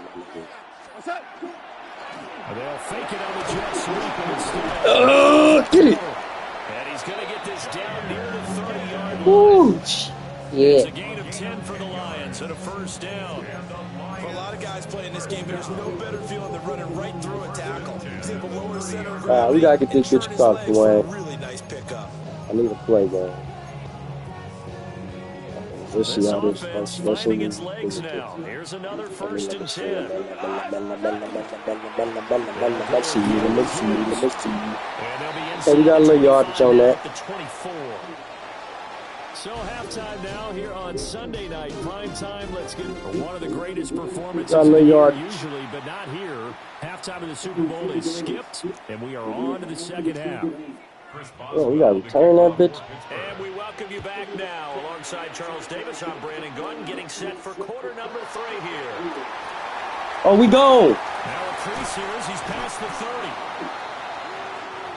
They'll fake it on the jet sweep and instead. Get it. And he's going to get this down near the 30-yard line. Woo. Yeah. It's a gain of 10 for the Lions and a 1st down. For a lot of guys playing this game, there's no better feeling than running right through a tackle. Lower center We gotta get this bitch caught, Dwayne. Really nice pickup. I need a play, man. Let's see how this offense finding its legs now. Here's another 1st and 10. Let's see. So we got a little yardage on that. The 24. So halftime now here on Sunday night prime time. Let's get one of the greatest performances of the year usually, but not here. Halftime of the Super Bowl is skipped, and we are on to the 2nd half. Oh, we gotta return that bitch. And we welcome you back now. Alongside Charles Davis, I'm Brandon Gunn, getting set for quarter number 3 here. Oh, we go. Now a crease here as he's past the 30.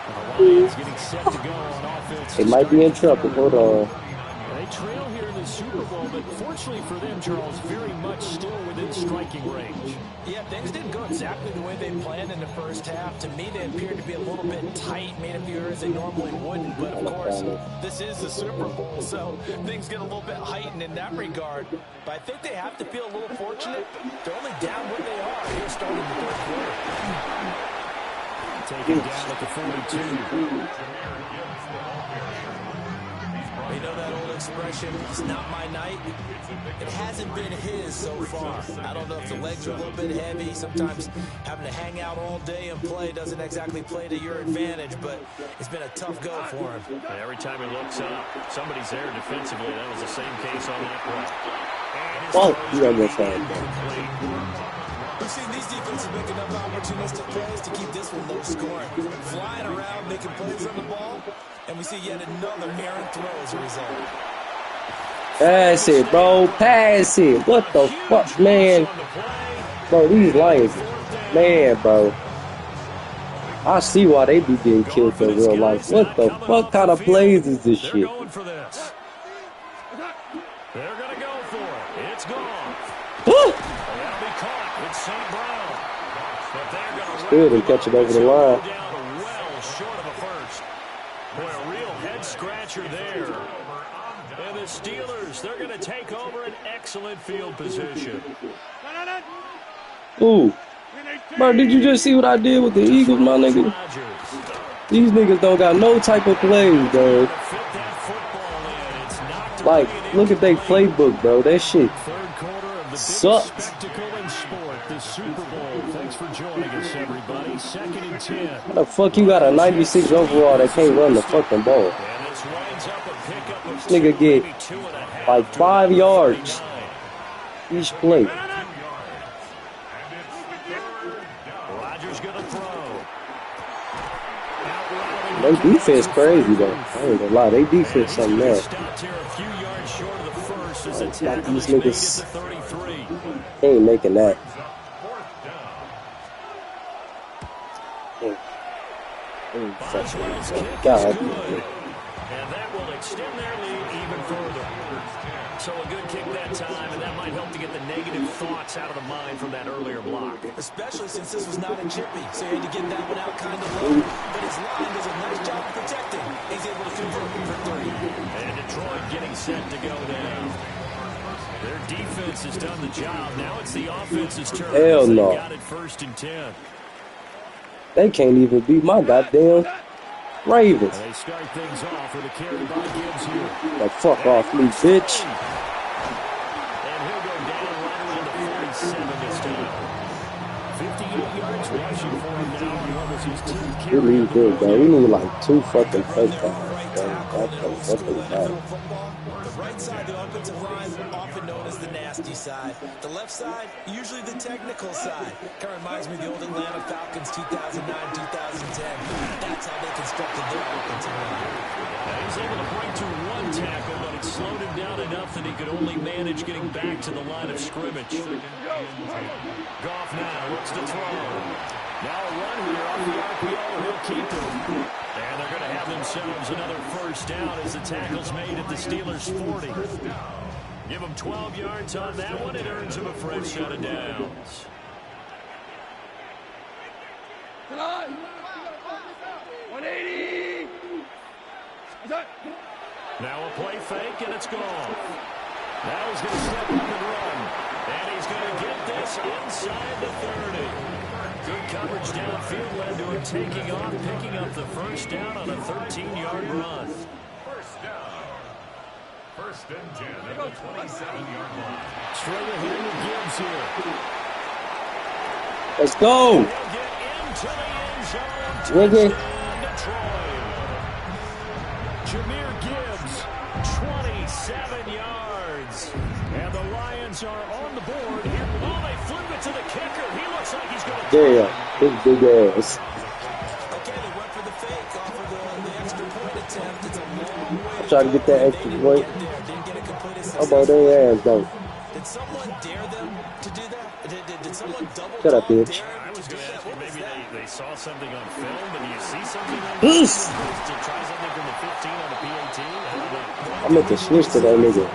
The Lions getting set to go on offense. They might be in trouble. Hold on. They trail here in the Super Bowl, but fortunately for them, Charles, very much still within striking range. Yeah, things didn't go exactly the way they planned in the first half. To me, they appeared to be a little bit tight, made a few errors they normally wouldn't. But, of course, this is the Super Bowl, so things get a little bit heightened in that regard. But I think they have to feel a little fortunate. They're only down where they are here starting the 3rd quarter. Taken down at the 42. You know that old expression, it's not my night? It hasn't been his so far. I don't know if the legs are a little bit heavy. Sometimes having to hang out all day and play doesn't exactly play to your advantage, but it's been a tough go for him. And every time he looks up, somebody's there defensively. That was the same case on that play. Oh, you got this hand. We've seen these defenses make enough opportunistic plays to keep this one low scoring. Flying around, making plays on the ball, and we see yet another errant throw as a result. Pass it, bro. Pass it. What the fuck, man? Bro, these Lions, man, bro. I see why they be getting killed in real life. What the fuck kind of plays is this shit? They're going for this. They're going to go for it. It's gone. That'll be caught with St. Brown. But they're going to good and catch it over the line. Well short of a first. Boy, a real head scratcher there. And the Steelers, they're going to take over an excellent field position. Ooh. Bro, did you just see what I did with the Eagles, my nigga? These niggas don't got no type of plays, bro. Like, look at their playbook, bro. That shit sucks. How the fuck you got a 96 overall that can't run the fucking ball? This nigga get like 5 yards each play. They defense crazy though. I ain't gonna lie, they defense something else. Like these niggas ain't making that. God. And that will extend their lead even further. So a good kick that time, and that might help to get the negative thoughts out of the mind from that earlier block. Especially since this was not a chippy, so he had to get that one out kind of low. But his line does a nice job of protecting. He's able to convert for 30. And Detroit getting set to go down. Their defense has done the job. Now it's the offense's turn. Hell no. They got it 1st and 10. They can't even beat my goddamn Ravens. They start things off with a carry by Gibbs here. Like, fuck off me, bitch. And he'll go down right around the 47 this time. 58 yards rushing for him now. And what was his team carry? We need good, bro. We need like 2 fucking touchdowns. The right side, the offensive line, often known as the nasty side. The left side, usually the technical side. Kind of reminds me of the old Atlanta Falcons 2009, 2010. That's how they constructed their offensive line. Now he's able to break to 1 tackle, but it slowed him down enough that he could only manage getting back to the line of scrimmage. Goff now looks to throw. Now a run here off the RPO, and he'll keep it. And they're going to have themselves another first down as the tackle's made at the Steelers' 40. Give them 12 yards on that one. It earns them a fresh set of downs. Now a play fake, and it's gone. Now he's going to step up and run. And he's going to get this inside the 30. Good coverage downfield led to him taking off, picking up the first down on a 13-yard run. First down. First and 10 at the 27-yard line. Straight ahead with Gibbs here. Let's go. He'll get into the end zone. Touchdown, Detroit. Jahmyr Gibbs, 27 yards. And the Lions are on the board here. Oh, they flip it to the kicker. He looks like he's going to Damn, his big ass. Okay, they went for the fake off of the extra point attempt. It's a long way I tried to get that extra point. Didn't get a complete How about their ass, though? Did someone dare them to do that? Did someone double Shut up, bitch. I was going to ask you, maybe they saw something on film, but do you see something on film to try something from the 15 on the PAT? I don't know. I meant to switch to that nigga.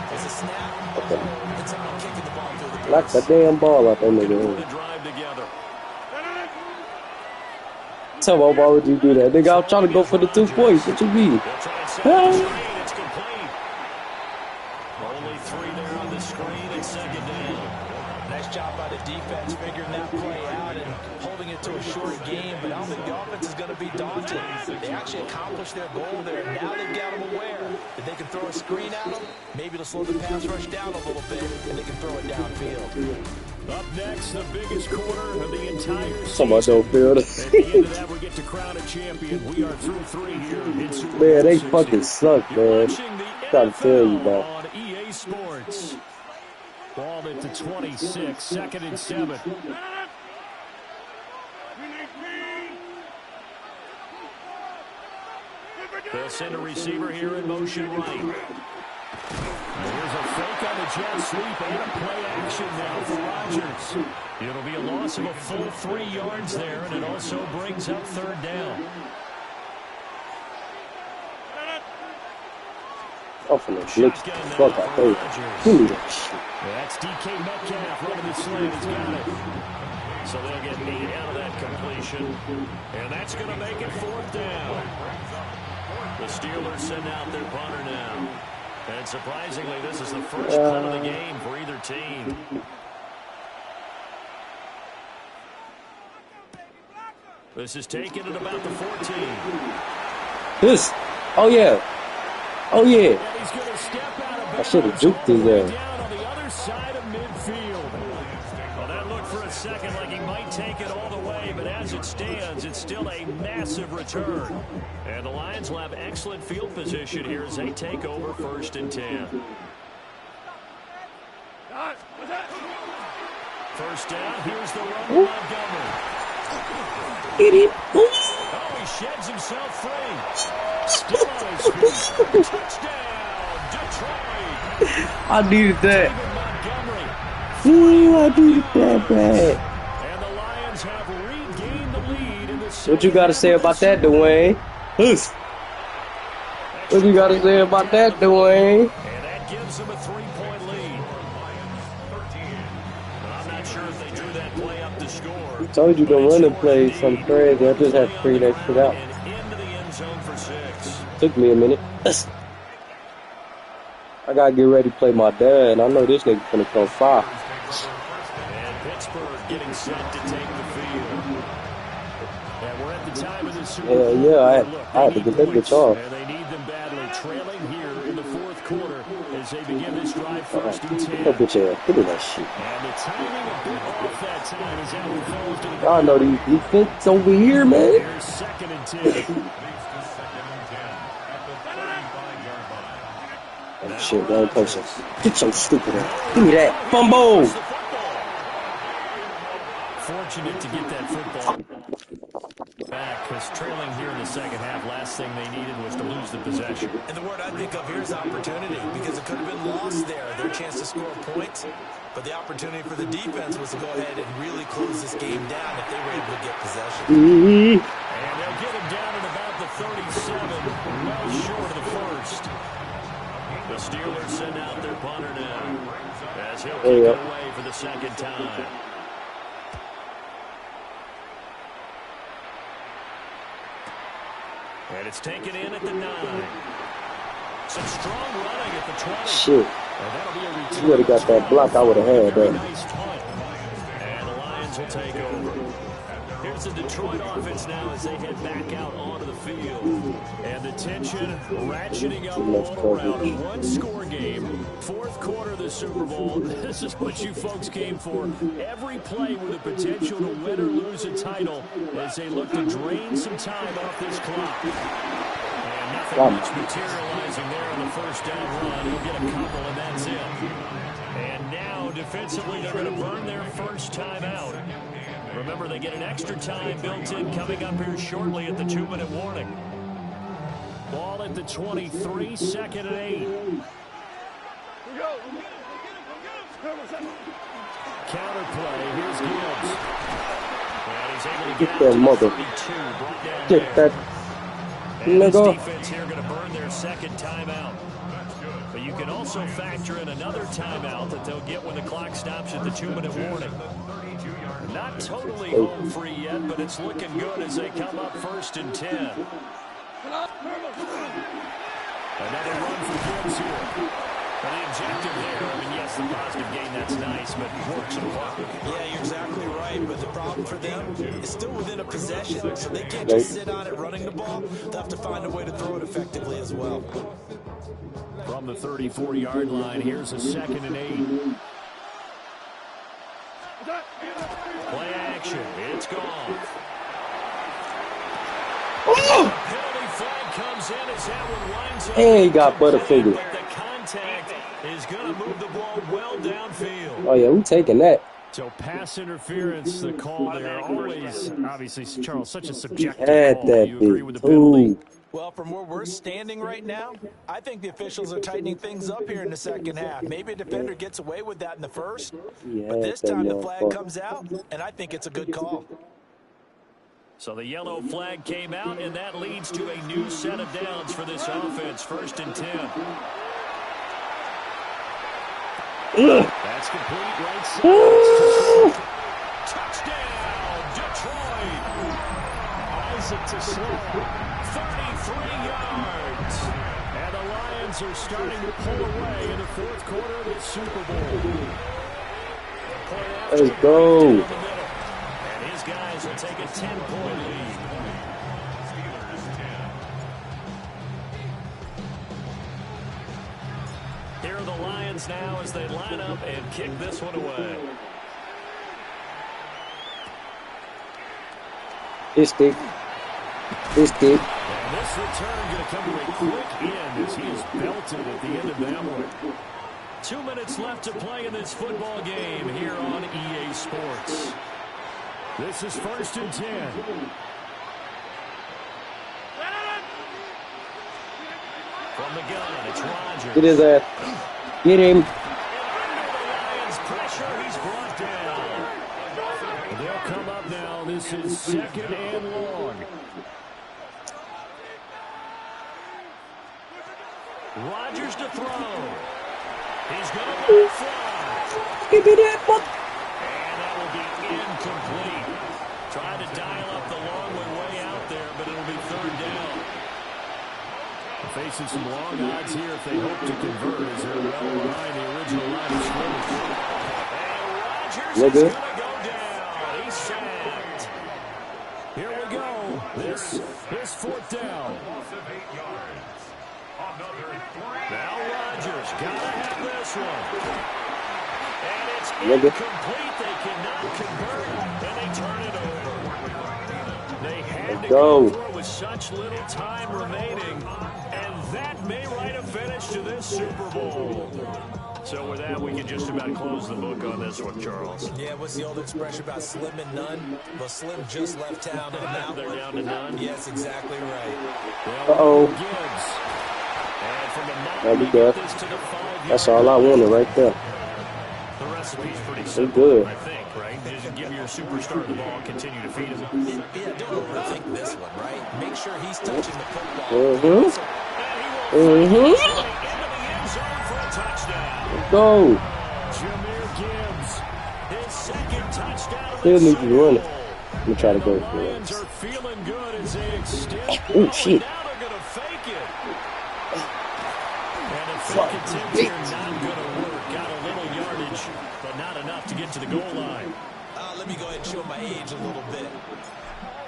There's a snap. Okay. And someone kicking the ball through the Knock that damn ball out that The nigga. drive together. Tell me, why would you do that? Nigga, I'm trying to go for the 2 points. What you mean? They'll try and set the screen. It's complete. Only 3 there on the screen and second down. Nice job by the defense figuring that play out and holding it to a short game, but I don't think the offense is going to be daunted. They actually accomplished their goal there. Now they've got them aware that they can throw a screen at them. Maybe it'll slow the pass rush down a little bit, and they can throw it downfield. Up next, the biggest quarter of the entire season. Somebody don't feel At the end of that, we get to crown a champion. We are through 3 here in Super Bowl Man, they 60. fucking suck, man. Watching the Trying to tell you, NFL bro. on EA Sports. Ball at the 26, 2nd and 7. They'll send a receiver here in motion right. Here's a fake on the jet sweep and a play action now for Rodgers. It'll be a loss of a full 3 yards there, and it also brings up 3rd down. I'm finna blitz the fuck out there. Give me that shit. That's DK Metcalf running the slant. He's got it. So they'll get 8 out of that completion. And that's going to make it 4th down. The Steelers send out their punter now. And surprisingly, this is the first punt of the game for either team. This is taken at about the 14. This. Oh, yeah. Oh, yeah. And he's going to step out of I should have juked his down ass. on the other side of midfield. Well, that looked for a second like he might take it all the way, but as it stands, it's still a massive return. And the Lions will have excellent field position here as they take over 1st and 10. First down, here's the run to Montgomery. Idiot. Oh, he sheds himself free. Still on his feet. Touchdown, Detroit. I needed that. David Montgomery. Ooh, I needed that bad. And the Lions have regained the lead in the What you got to say about that, Dwayne? What you got to say about that, Dwayne? And that gives them a 3-point lead. I'm not sure if they drew that play up to score. I told you the running play something crazy. I just had to figure that shit out. And into the end zone for 6. Took me a minute. I gotta get ready to play my dad. I know this nigga finna come far. And Pittsburgh getting set to take the field. And we're at the time of this Super Hell Bowl. yeah, Look, I had to get that bitch off. and they need them badly, trailing here in the fourth quarter as they begin this drive first and 10. Get that bitch ass. Give me that shit. And the timing a bit off that time as that one falls to the ground. Y'all know these defense over here, man. Here's 2nd and 10. Oh shit, wrong person. Get your stupid ass. Give me that. Fumble. Fortunate to get that football back because trailing here in the second half, last thing they needed was to lose the possession. And the word I think of here is opportunity because it could have been lost there, their chance to score points. But the opportunity for the defense was to go ahead and really close this game down if they were able to get possession. And they'll get him down at about the 37, well short of the first. The Steelers send out their punter now as he'll kick it away for the second time. And it's taken in at the 9. Some strong running at the 20. Shit. And that'll be a return. You would have got that block. I would have had that. Nice punt. And the Lions will take over. Here's the Detroit offense now as they head back out onto the field. And the tension ratcheting up all around. A one-score game. Fourth quarter of the Super Bowl. This is what you folks came for. Every play with the potential to win or lose a title as they look to drain some time off this clock. And nothing much materializing there on the first down run. He'll get a couple and that's it. And now defensively they're going to burn their first time out. Remember, they get an extra time built in coming up here shortly at the 2-minute warning. Ball at the 23, 2nd and 8. Counter play, here's Gibbs. And he's able to get that mother. Get that. And this defense here going to burn their second timeout. But you can also factor in another timeout that they'll get when the clock stops at the 2-minute warning. Not totally home free yet, but it's looking good as they come up 1st and 10. Another run for Gibbs here. But the objective there, I mean, yes, the positive gain, that's nice, but works in luck. Yeah, you're exactly right, but the problem for them is still within a possession, so they can't just sit on it running the ball. They'll have to find a way to throw it effectively as well. From the 30-40-yard line, here's a 2nd and 8. Play action. It's gone. Oh! Penalty flag comes in as that one winds up. And he got Butterfinger. But the contact is going to move the ball well downfield. Oh, yeah, we taking that. So pass interference, the call there. Always, obviously, Charles, such a subjective Had call. that You agree with the penalty? Well, from where we're standing right now, I think the officials are tightening things up here in the second half. Maybe a defender gets away with that in the first, but this time the flag comes out, and I think it's a good call. So the yellow flag came out, and that leads to a new set of downs for this offense. 1st and 10. That's complete right side. Touchdown, Detroit. Isaac to slow. 33 yards. And the Lions are starting to pull away in the fourth quarter of the Super Bowl. Let's go. And his guys will take a 10-point lead. Here are the Lions now as they line up and kick this one away. It's deep. It's deep. And this return going to come to a quick end as he is belted at the end of that one. 2 minutes left to play in this football game here on EA Sports. This is 1st and 10. From the gun, it's Rodgers. Get his ass. Get him. And under the Lions' pressure, he's brought down. They'll come up now. This is 2nd and long. Rodgers to throw. He's going to let it fly. Give me that fuck. And that will be incomplete. Trying to dial up the long way out there, but it'll be 3rd down. They're facing some long odds here if they hope to convert as they're well behind the original line of scrimmage. And Rodgers is going to go down. He's sacked. Here we go. this is 4th down. Now Rodgers got to have this one. And it's incomplete. They cannot convert, and they turn it over. They had to go for it with such little time remaining, and that may write a finish to this Super Bowl. So with that, we can just about close the book on this one, Charles. Yeah, what's the old expression about slim and none? Well, Slim just left town on that They're one. down to none? Yes, exactly right. Well, That'd be good. That's all I wanted right there. The recipe's pretty simple, good. I think, right? Just give your superstar the ball and continue to feed him. Yeah, don't overthink this one, right? Make sure he's touching the football. Go. Jahmyr Gibbs, his second touchdown. Still need to run it. Let me try to go for it. Lions are feeling good as they extend. Oh, shit. Now they're going to fake it. And a fake attempt here not going to work. Got a little yardage, but not enough to get to the goal line. Let me go ahead and show my age a little bit.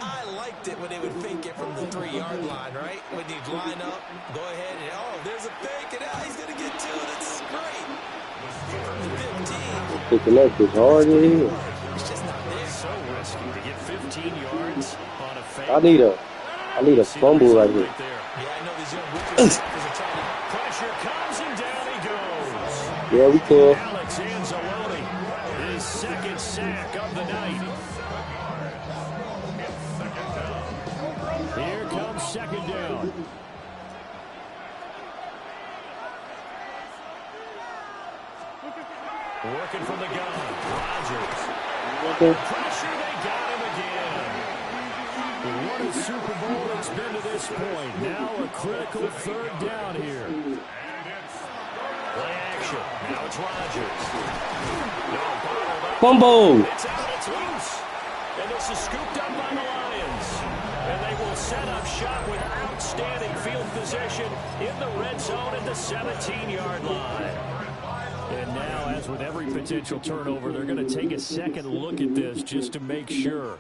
I liked it when they would fake it from the 3-yard line, right? When you'd line up, go ahead and, there's a fake, and now he's going to get to it. It's great. From the 15. Picking up is hard in here. It's just not there. So risky to get 15 yards on a fake. I need a fumble right here. Yeah, I know these young rookies are trying to. Pressure comes, and down he goes. Yeah, we can. llxKC3xll, his second sack of the night. Here comes 2nd down. Working from the gun, Rodgers. Pressure, they got him again. What a Super Bowl it's been to this point. Now a critical 3rd down here. Play action. Now it's Rodgers. Fumble. It's out, it's loose. And this is scooped up by the Lions. And they will set up shop with outstanding field position in the red zone at the 17-yard line. And now, as with every potential turnover, they're going to take a second look at this just to make sure.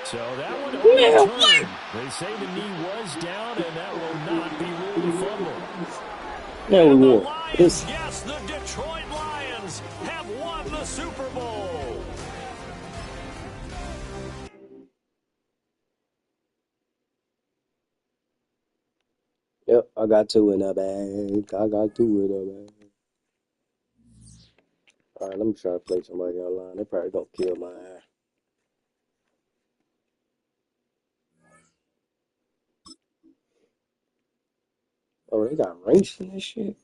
So that one overturned. They say the knee was down, and that will not be ruled a fumble. Now we won. Yes, the Detroit Lions have won the Super Bowl. Yep, I got 2 in the bag. I got 2 in the bag. All right, let me try to play somebody online. They probably gonna kill my ass. Oh, they got ranks in this shit.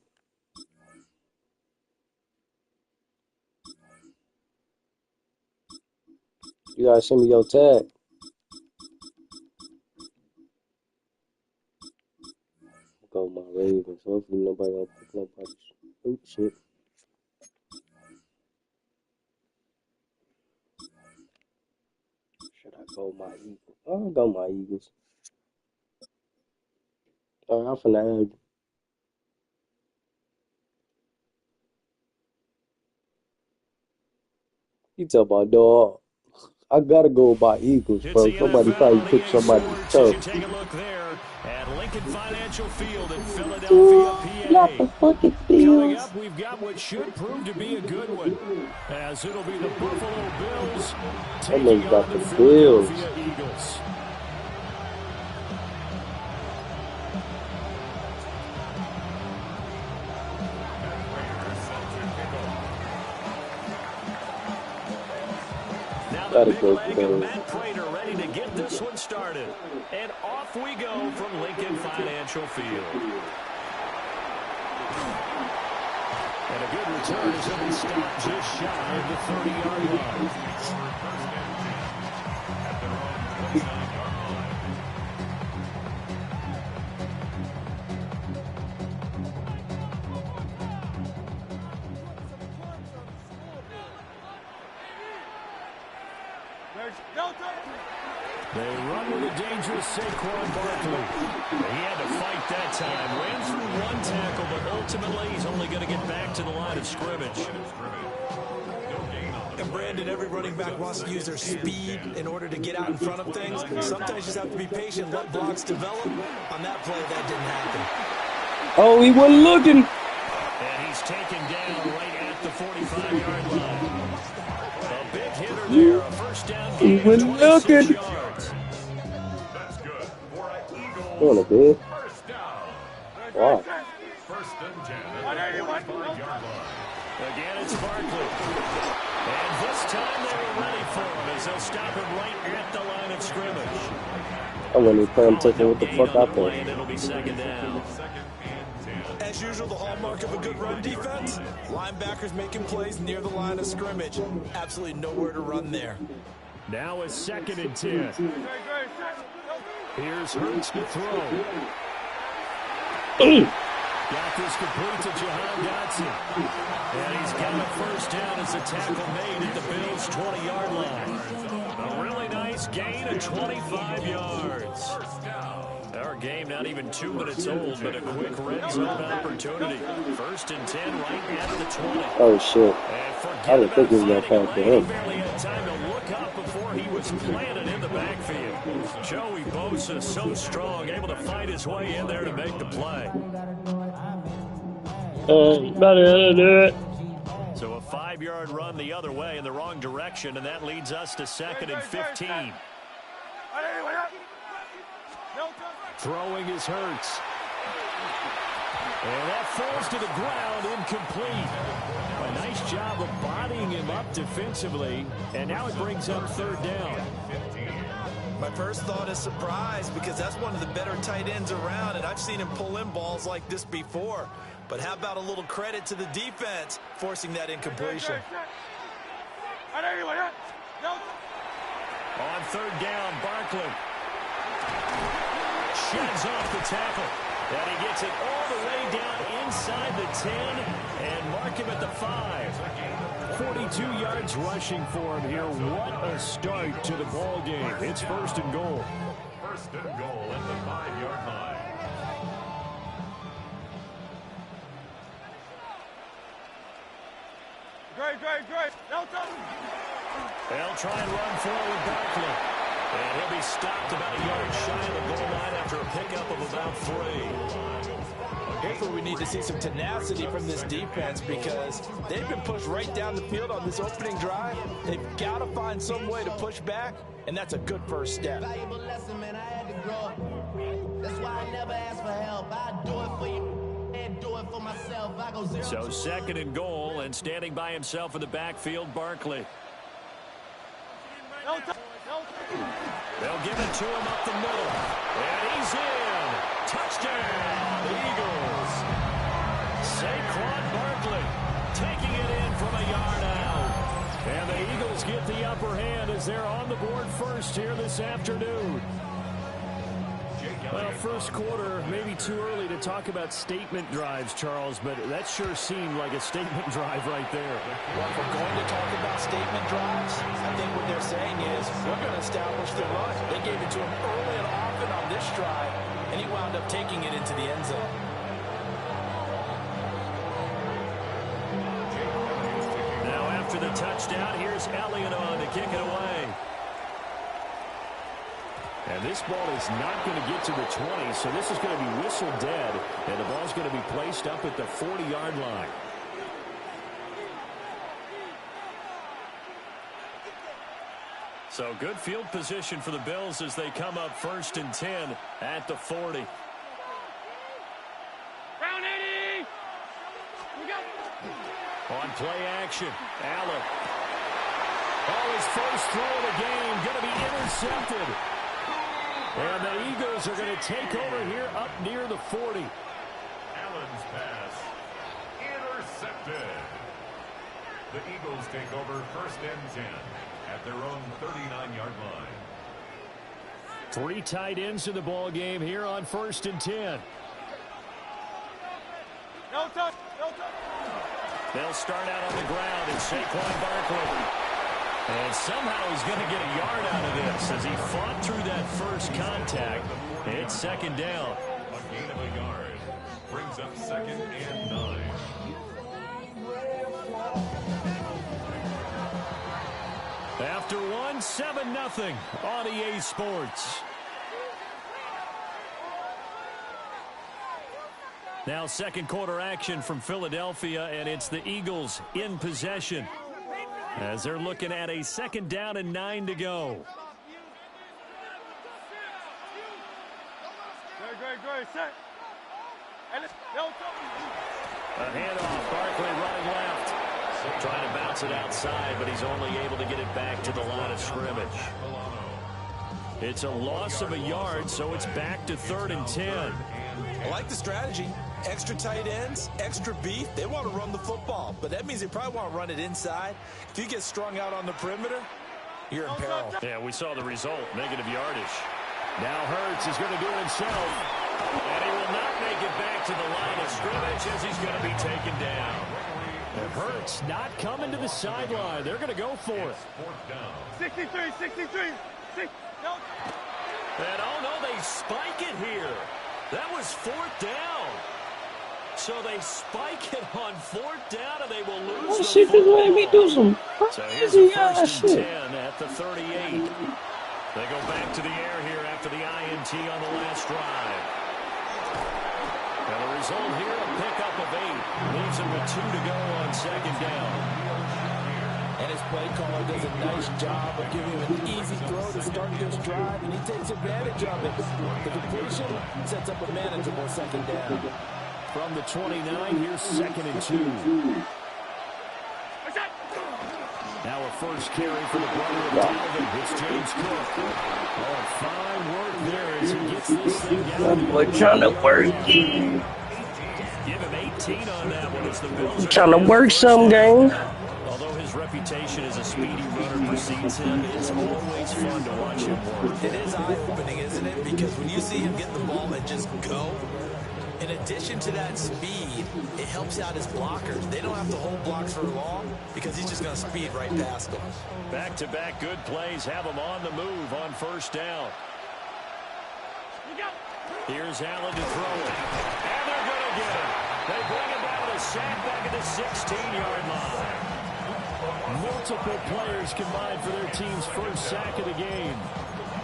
You gotta send me your tag. Go my Ravens. Hopefully nobody will pick nobody. Oops, shit. Should I go my Eagles? I'll go my Eagles. Alright, I'm finna add you. You talk about dog. I gotta go by Eagles, bro. Somebody probably pick somebody tough. Take a look there at Lincoln Financial Field in Philadelphia, PA. Not the fucking Coming Bills. up, we've got what should prove to be a good one, as it'll be the Buffalo Bills taking on the Philadelphia Eagles. Now the big leg of Matt Prater ready to get this one started. And off we go from Lincoln Financial Field. And a good return as he'll be stopped just shy of the 30-yard line. They run with a dangerous Saquon Barkley. He had to fight that time. Ran through one tackle, but ultimately he's only going to get back to the line of scrimmage. And and Brandon, every running back wants to use their speed in order to get out in front of things. Sometimes you just have to be patient, let blocks develop. On that play, that didn't happen. Oh, he wasn't looking. And he's taken down right at the 45-yard line. A big hitter there, a first down He gain of wasn't 26 looking. yards. That's good for an Eagles Doing it, dude. first down. Wow. First and 10 at the 45-yard line. Again, it's Barkley. And this time they were ready for him as they'll stop him right at the line of scrimmage. I wouldn't even play him taking what the fuck out there. And it'll be second down. As usual, the hallmark of a good run defense, linebackers making plays near the line of scrimmage. Absolutely nowhere to run there. Now it's second and 10. Here's Hurts to throw. Got this complete to Jahan Dotson. And he's got a first down as a tackle made at the Bills' 20-yard line. A really nice gain of 25 yards. Our game not even 2 minutes old, but a quick red zone opportunity. First and 10 right at the 20. Oh, shit. I didn't think he was going to pass to him. He barely had time to look up before he was planted in the backfield. Joey Bosa so strong, able to fight his way in there to make the play. Better do it. So a 5-yard run the other way in the wrong direction, and that leads us to second and 15. Throwing is Hurts. And that falls to the ground, incomplete. A nice job of bodying him up defensively, and now it brings up third down. My first thought is surprise because that's one of the better tight ends around, and I've seen him pull in balls like this before. But how about a little credit to the defense forcing that incompletion? On third down, Barkley sheds off the tackle. And he gets it all the way down inside the 10 and mark him at the 5. 42 yards rushing for him here. What a start to the ball game. It's first and goal. First and goal at the 5-yard line. Great. They'll try and run forward Barkley. And he'll be stopped about a yard shy of the goal line after a pickup of about 3. Hopefully we need to see some tenacity from this defense because they've been pushed right down the field on this opening drive. They've got to find some way to push back, and that's a good first step. Valuable lesson, man. I had to grow. That's why I never ask for help. I do it for you and do it for myself. I go 0. So second and goal, and standing by himself in the backfield, Barkley. They'll give it to him up the middle. And he's in. Touchdown, Eagles. Saquon Barkley taking it in from a yard out. And the Eagles get the upper hand as they're on the board first here this afternoon. Well, first quarter, maybe too early to talk about statement drives, Charles, but that sure seemed like a statement drive right there. Well, if we're going to talk about statement drives, I think what they're saying is we're going to establish the run. They gave it to him early and often on this drive, and he wound up taking it into the end zone. Now after the touchdown, here's Elliott on to kick it away. And this ball is not going to get to the 20, so this is going to be whistled dead, and the ball's going to be placed up at the 40-yard line. So good field position for the Bills as they come up first and 10 at the 40. Round 80. We go. On play action, Allen. Oh, his first throw of the game going to be intercepted. And the Eagles are going to take over here up near the 40. Allen's pass intercepted. The Eagles take over first and 10 at their own 39-yard line. 3 tight ends in the ball game here on first and 10. No touch. They'll start out on the ground and Saquon Barkley. And somehow he's going to get a yard out of this as he fought through that first contact. It's second down. A gain of a yard brings up second and 9. After one, 7-0 on EA Sports. Now second quarter action from Philadelphia, and it's the Eagles in possession as they're looking at a 2nd down and 9 to go. A handoff, Barkley running left. Trying to bounce it outside, but he's only able to get it back to the line of scrimmage. It's a loss of a yard, so it's back to 3rd and 10. I like the strategy. Extra tight ends, extra beef. They want to run the football, but that means they probably want to run it inside. If you get strung out on the perimeter, you're in peril. Yeah, we saw the result, negative yardage. Now Hurts is going to do it himself, and he will not make it back to the line of scrimmage as he's going to be taken down. And Hurts not coming to the sideline. They're going to go for it. 63. And oh no, they spike it here. That was 4th down. So they spike it on 4th down, and they will lose the shit, this made me do some so here's a crazy 1st shit. and 10 at the 38. They go back to the air here after the INT on the last drive. And the result here, a pickup of 8. Leaves him with 2 to go on 2nd down. And his play caller does a nice job of giving him an easy throw to start this drive, and he takes advantage of it. The completion sets up a manageable 2nd down. From the 29, here's 2nd and 2. Now a first carry for the brother of Dalvin. It's James Cook. Oh, fine work there as he gets this thing down. We're trying to work. Give him 18 on that one as the Bills Trying to work some game. Although his reputation as a speedy runner precedes him, it's always fun to watch him work. It is eye-opening, isn't it? Because when you see him get the ball and just go, in addition to that speed, it helps out his blockers. They don't have to hold blocks for long because he's just going to speed right past them. Back-to-back good plays have him on the move on 1st down. Here's Allen to throw it. And they're going to get him. They bring him down with a sack back at the 16-yard line. Multiple players combined for their team's first sack of the game.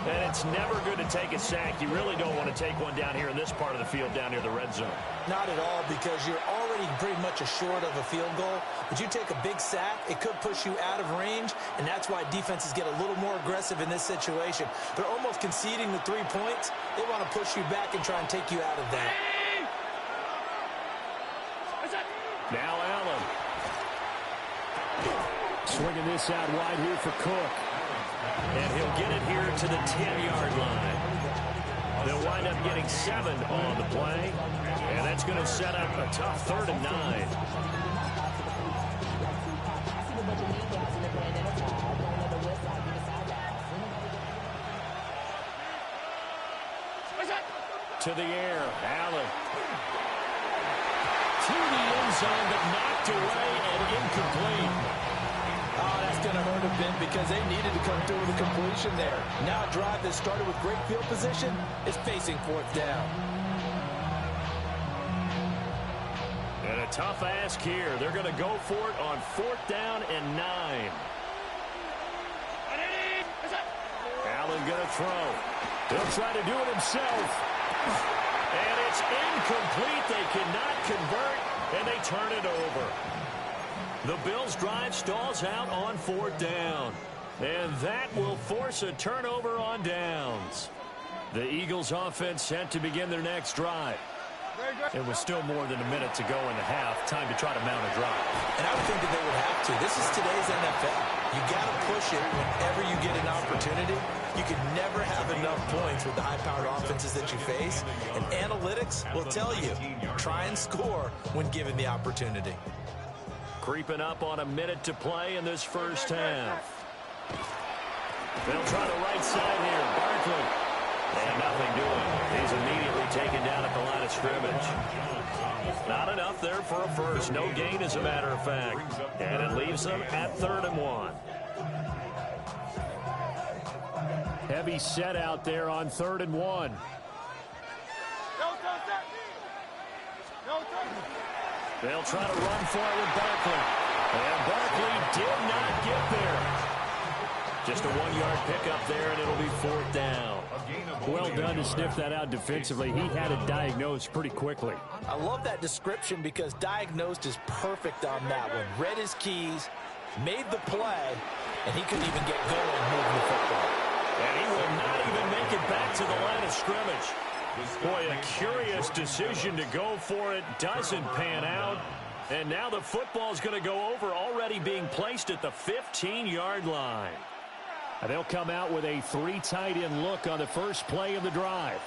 And it's never good to take a sack. You really don't want to take one down here in this part of the field, down near the red zone. Not at all, because you're already pretty much assured of a field goal. But you take a big sack, it could push you out of range, and that's why defenses get a little more aggressive in this situation. They're almost conceding the 3 points. They want to push you back and try and take you out of that. Now Allen. Swinging this out wide here for Cook. And he'll get it here to the 10-yard line. They'll wind up getting 7 on the play. And that's going to set up a tough 3rd and 9. To the air, Allen. To the end zone, but knocked away and incomplete. Oh, that's going to hurt a bit because they needed to come through with a completion there. Now a drive that started with great field position is facing 4th down. And a tough ask here. They're going to go for it on 4th down and 9. Allen going to throw. He'll try to do it himself. And it's incomplete. They cannot convert, and they turn it over. The Bills' drive stalls out on 4th down. And that will force a turnover on downs. The Eagles' offense set to begin their next drive. It was still more than a minute to go in the half. Time to try to mount a drive. And I would think that they would have to. This is today's NFL. You got to push it whenever you get an opportunity. You can never have enough points with the high-powered offenses that you face. And analytics will tell you, try and score when given the opportunity. Creeping up on a minute to play in this first half. They'll try the right side here. Barkley. And nothing doing. He's immediately taken down at the line of scrimmage. Not enough there for a first. No gain, as a matter of fact. And it leaves them at 3rd and 1. Heavy set out there on 3rd and 1. They'll try to run for it with Barkley. And Barkley did not get there. Just a 1-yard pickup there, and it'll be 4th down. Well done to sniff that out defensively. He had it diagnosed pretty quickly. I love that description because diagnosed is perfect on that one. Read his keys, made the play, and he couldn't even get going moving the football. And he will not even make it back to the line of scrimmage. Boy, a curious decision to go for it. Doesn't pan out. And now the football's going to go over, already being placed at the 15-yard line. And they'll come out with a 3 tight end look on the first play of the drive.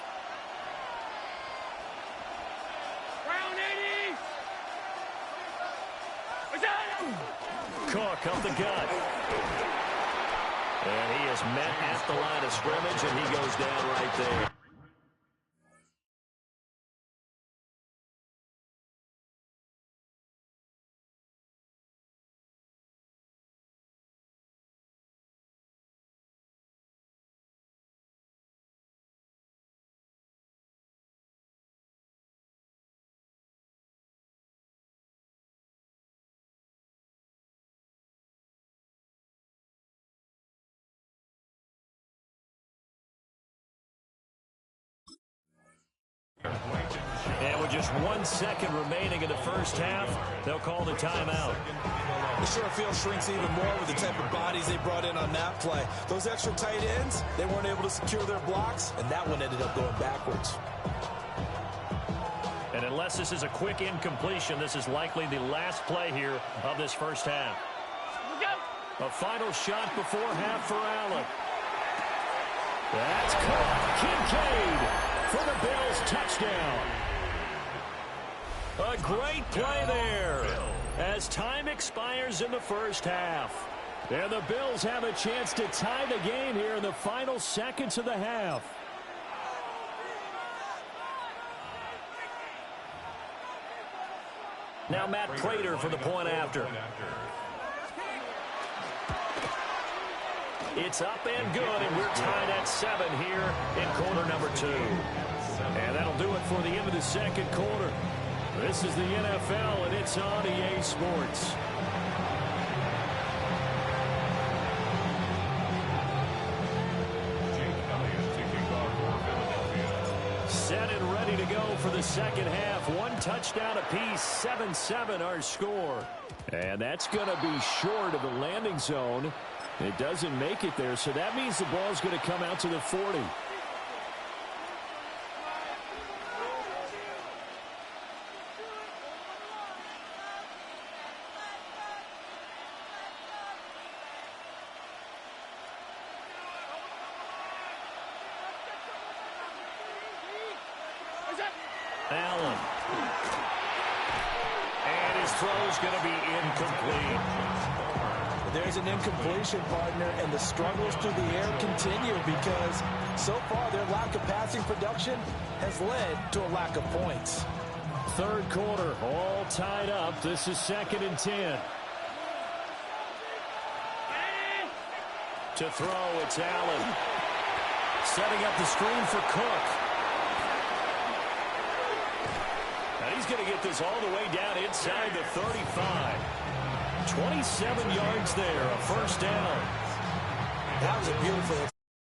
Cook up the gut. And he is met at the line of scrimmage, and he goes down right there. And with just 1 second remaining in the first half, they'll call the timeout. The short field shrinks even more with the type of bodies they brought in on that play. Those extra tight ends, they weren't able to secure their blocks, and that one ended up going backwards. And unless this is a quick incompletion, this is likely the last play here of this first half. A final shot before half for Allen. That's caught. Kincaid for the Bills touchdown. A great play there as time expires in the first half. And the Bills have a chance to tie the game here in the final seconds of the half. Now Matt Prater for the point after. It's up and good, and we're tied at 7 here in quarter number 2. And that'll do it for the end of the second quarter. This is the NFL, and it's on EA Sports. Set and ready to go for the second half. 1 touchdown apiece, 7-7 our score. And that's going to be short of the landing zone. It doesn't make it there, so that means the ball's going to come out to the 40. Allen. And his throw's going to be incomplete. There's an incompletion, partner, and the struggles through the air continue because so far their lack of passing production has led to a lack of points. Third quarter, all tied up. This is 2nd and 10. To throw, it's Allen. Setting up the screen for Cook. And he's going to get this all the way down inside the 35. 27 yards there, a first down. That was a beautiful